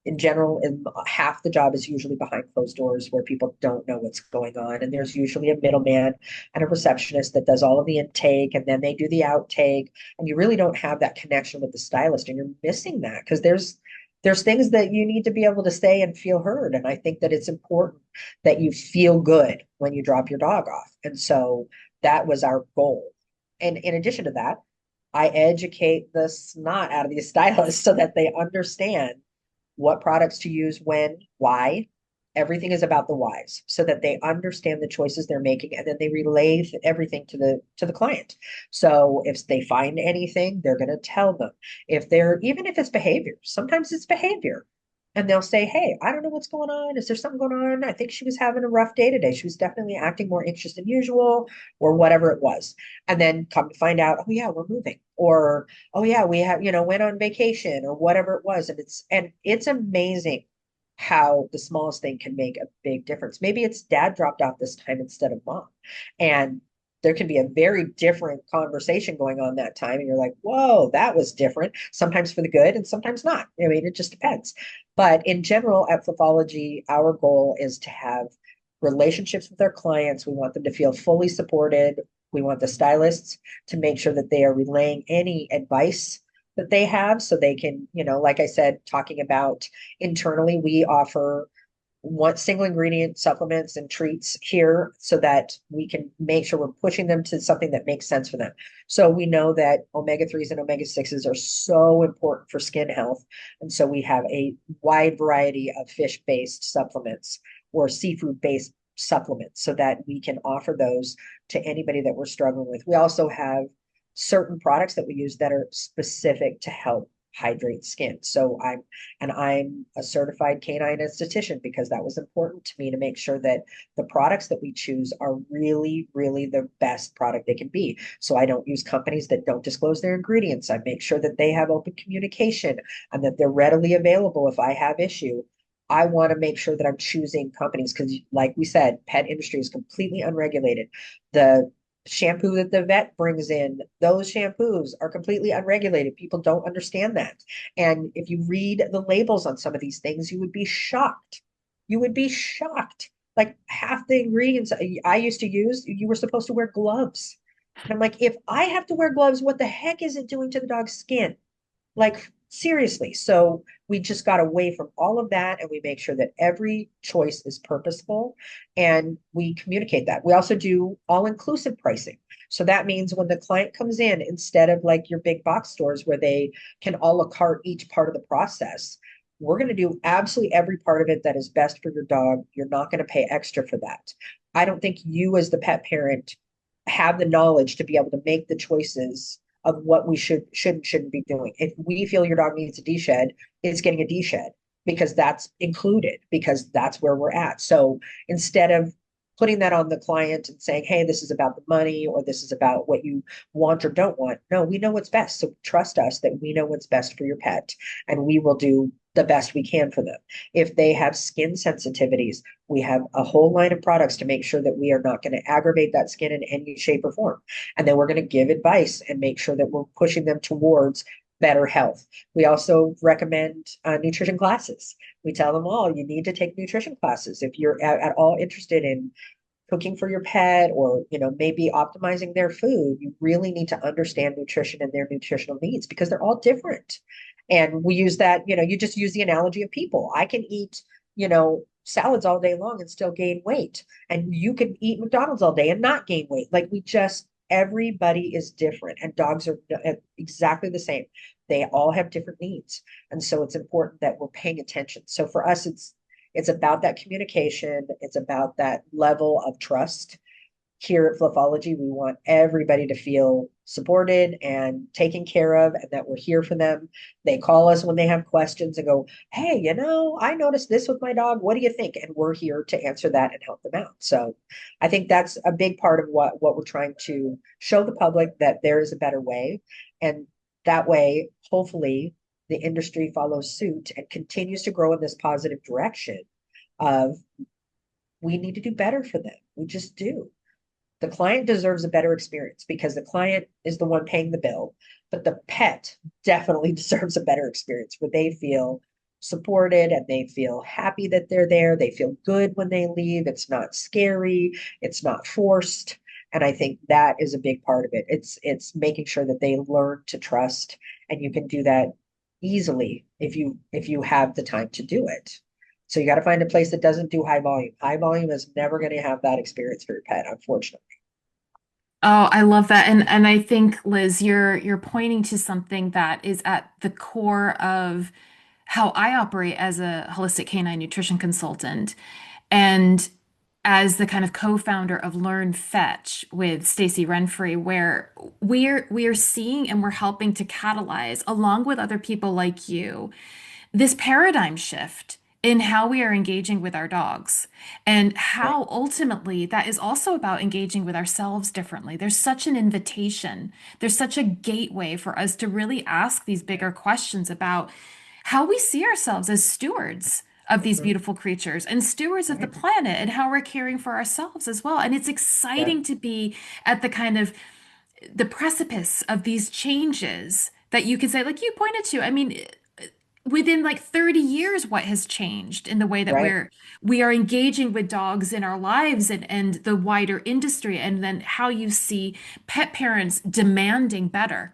In general, half the job is usually behind closed doors where people don't know what's going on. And there's usually a middleman and a receptionist that does all of the intake and then they do the outtake. And you really don't have that connection with the stylist. And you're missing that because there's things that you need to be able to say and feel heard. And I think that it's important that you feel good when you drop your dog off. And so that was our goal. And in addition to that, I educate the snot out of these stylists so that they understand what products to use when, why. Everything is about the whys so that they understand the choices they're making and then they relay everything to the client. So if they find anything, they're going to tell them. If they're even if it's behavior, sometimes it's behavior. And they'll say, "Hey, I don't know what's going on. Is there something going on? I think she was having a rough day today. She was definitely acting more anxious than usual, or whatever it was." And then come to find out, "Oh yeah, we're moving." Or, "Oh yeah, we have, went on vacation," or whatever it was. And it's amazing how the smallest thing can make a big difference. Maybe it's dad dropped out this time instead of mom. And there can be a very different conversation going on that time. And you're like, whoa, that was different. Sometimes for the good and sometimes not. I mean, it just depends. But in general, at Fluffology, our goal is to have relationships with our clients. We want them to feel fully supported. We want the stylists to make sure that they are relaying any advice that they have so they can, like I said, talking about internally, we offer one single ingredient supplements and treats here so that we can make sure we're pushing them to something that makes sense for them. So we know that omega-3s and omega-6s are so important for skin health. And so we have a wide variety of fish-based supplements or seafood-based supplements so that we can offer those to anybody that we're struggling with. We also have certain products that we use that are specific to help hydrate skin. So I'm a certified canine esthetician because that was important to me to make sure that the products that we choose are really, really the best product they can be. So I don't use companies that don't disclose their ingredients. I make sure that they have open communication and that they're readily available if I have issue. I want to make sure that I'm choosing companies because, like we said, pet industry is completely unregulated. The shampoo that the vet brings in, those shampoos are completely unregulated. People don't understand that. And if you read the labels on some of these things, you would be shocked. You would be shocked. Like half the ingredients I used to use, you were supposed to wear gloves. And I'm like, if I have to wear gloves, what the heck is it doing to the dog's skin? Like, seriously. So we just got away from all of that and we make sure that every choice is purposeful and we communicate that. We also do all-inclusive pricing. So that means when the client comes in, instead of like your big box stores where they can a la carte each part of the process, we're going to do absolutely every part of it that is best for your dog. You're not going to pay extra for that. I don't think you, as the pet parent, have the knowledge to be able to make the choices of what we shouldn't be doing. If we feel your dog needs a D-shed, it's getting a D-shed because that's included, because that's where we're at. So instead of putting that on the client and saying, hey, this is about the money or this is about what you want or don't want. No, we know what's best. So trust us that we know what's best for your pet and we will do the best we can for them. If they have skin sensitivities, we have a whole line of products to make sure that we are not going to aggravate that skin in any shape or form. And then we're going to give advice and make sure that we're pushing them towards better health. We also recommend nutrition classes. We tell them all you need to take nutrition classes. If you're at all interested in cooking for your pet or maybe optimizing their food, you really need to understand nutrition and their nutritional needs because they're all different. And we use that, you just use the analogy of people. I can eat, salads all day long and still gain weight. And you can eat McDonald's all day and not gain weight. Like everybody is different and dogs are exactly the same. They all have different needs. And so it's important that we're paying attention. So for us, it's about that communication. It's about that level of trust. Here at Fluffology, we want everybody to feel supported and taken care of and that we're here for them. They call us when they have questions and go, hey, I noticed this with my dog. What do you think? And we're here to answer that and help them out. So I think that's a big part of what we're trying to show the public, that there is a better way. And that way, hopefully, the industry follows suit and continues to grow in this positive direction of we need to do better for them. We just do. The client deserves a better experience because the client is the one paying the bill, but the pet definitely deserves a better experience where they feel supported and they feel happy that they're there. They feel good when they leave. It's not scary. It's not forced. And I think that is a big part of it. It's making sure that they learn to trust, and you can do that easily if you have the time to do it. So you got to find a place that doesn't do high volume. High volume is never going to have that experience for your pet, unfortunately. Oh, I love that. And I think, Liz, you're pointing to something that is at the core of how I operate as a holistic canine nutrition consultant. And as the kind of co-founder of Learn Fetch with Stacey Renfrey, where we're seeing and we're helping to catalyze, along with other people like you, this paradigm shift in how we are engaging with our dogs and Right, how ultimately that is also about engaging with ourselves differently. There's such an invitation, there's such a gateway for us to really ask these bigger questions about how we see ourselves as stewards of these mhm, beautiful creatures and stewards of the right, planet and how we're caring for ourselves as well. And it's yeah, exciting to be at the kind of the precipice of these changes that you can say, like you pointed to. I mean, within like 30 years, what has changed in the way that right, we are engaging with dogs in our lives and the wider industry, and then how you see pet parents demanding better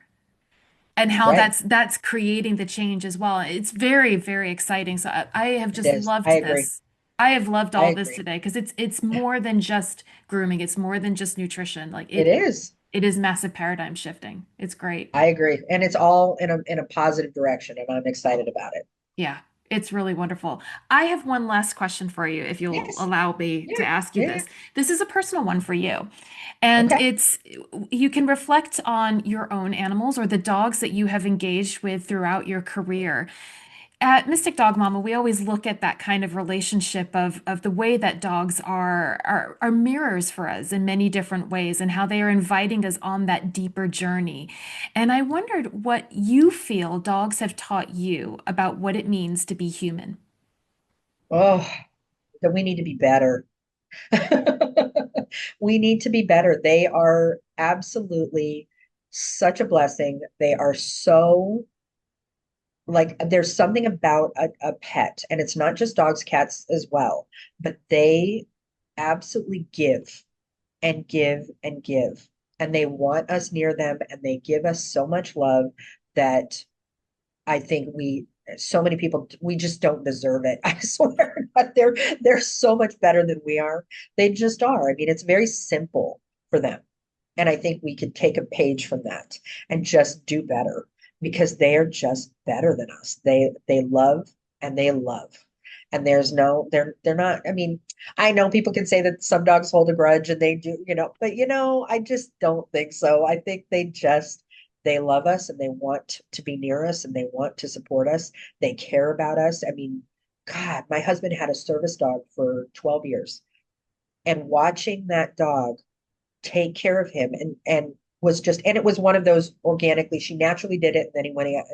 and how right. that's creating the change as well. It's very, very exciting. So I have It just is. I loved agree. this. I have loved I all this agree. today because it's more than just grooming. It's more than just nutrition. Like It is. it is massive paradigm shifting. It's great. I agree. And it's all in a positive direction, and I'm excited about it. Yeah, it's really wonderful. I have one last question for you, if you'll Yes. allow me to Yeah. ask you Yeah. this. This is a personal one for you. And Okay. it's you can reflect on your own animals or the dogs that you have engaged with throughout your career. At Mystic Dog Mama, we always look at that kind of relationship of the way that dogs are mirrors for us in many different ways and how they are inviting us on that deeper journey. And I wondered what you feel dogs have taught you about what it means to be human. Oh, that we need to be better. We need to be better. They are absolutely such a blessing. They are so like there's something about a pet, and it's not just dogs, cats as well, but they absolutely give and give and give. And they want us near them and they give us so much love that I think so many people, we just don't deserve it. I swear, but they're so much better than we are. They just are. I mean, it's very simple for them. And I think we could take a page from that and just do better because they are just better than us. They love and they love. And there's no, they're not, I mean, I know people can say that some dogs hold a grudge and they do, but I just don't think so. I think they love us and they want to be near us and they want to support us. They care about us. I mean, God, my husband had a service dog for 12 years, and watching that dog take care of him and was just, and it was one of those organically, she naturally did it, and then he went out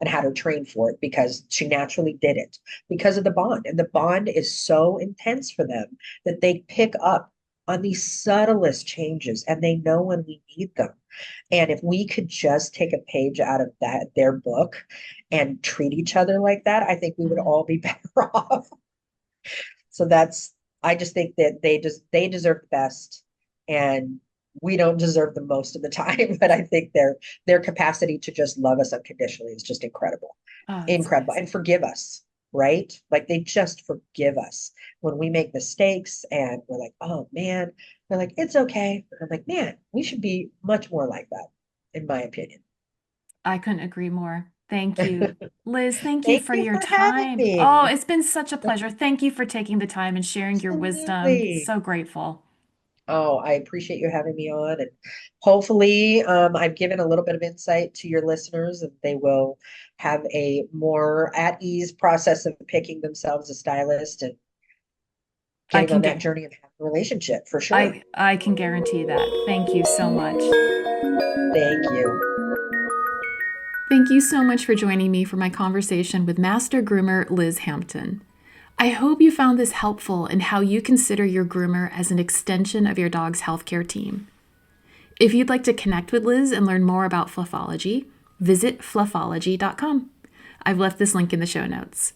and had her train for it because she naturally did it because of the bond, and the bond is so intense for them that they pick up on these subtlest changes and they know when we need them. And if we could just take a page out of their book and treat each other like that, I think we would Mhm. all be better off. So that's, I just think that they deserve the best, and we don't deserve the most of the time. But I think their capacity to just love us unconditionally is just incredible, Oh, that's incredible, amazing. and forgive us, right? Like they just forgive us when we make mistakes, and we're like, oh man, they're like, it's okay. And I'm like, man, we should be much more like that, in my opinion. I couldn't agree more. Thank you. Liz, thank you Thank for you your for having time. Oh, me. it's been such a pleasure. Thank you for taking the time and sharing your wisdom. Absolutely. So grateful. Oh, I appreciate you having me on. And hopefully, I've given a little bit of insight to your listeners and they will have a more at ease process of picking themselves a stylist and I getting can on that get journey and have a relationship for sure. I can guarantee that. Thank you so much. Thank you. Thank you so much for joining me for my conversation with Master Groomer Liz Hampton. I hope you found this helpful in how you consider your groomer as an extension of your dog's healthcare team. If you'd like to connect with Liz and learn more about Fluffology, visit fluffology.com. I've left this link in the show notes.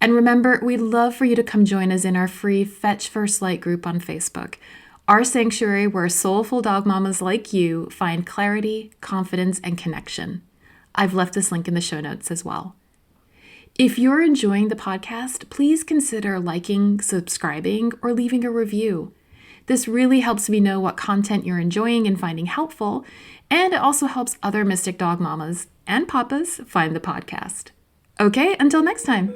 And remember, we'd love for you to come join us in our free Fetch First Light group on Facebook, our sanctuary where soulful dog mamas like you find clarity, confidence, and connection. I've left this link in the show notes as well. If you're enjoying the podcast, please consider liking, subscribing, or leaving a review. This really helps me know what content you're enjoying and finding helpful, and it also helps other Mystic Dog Mamas and Papas find the podcast. Okay, until next time.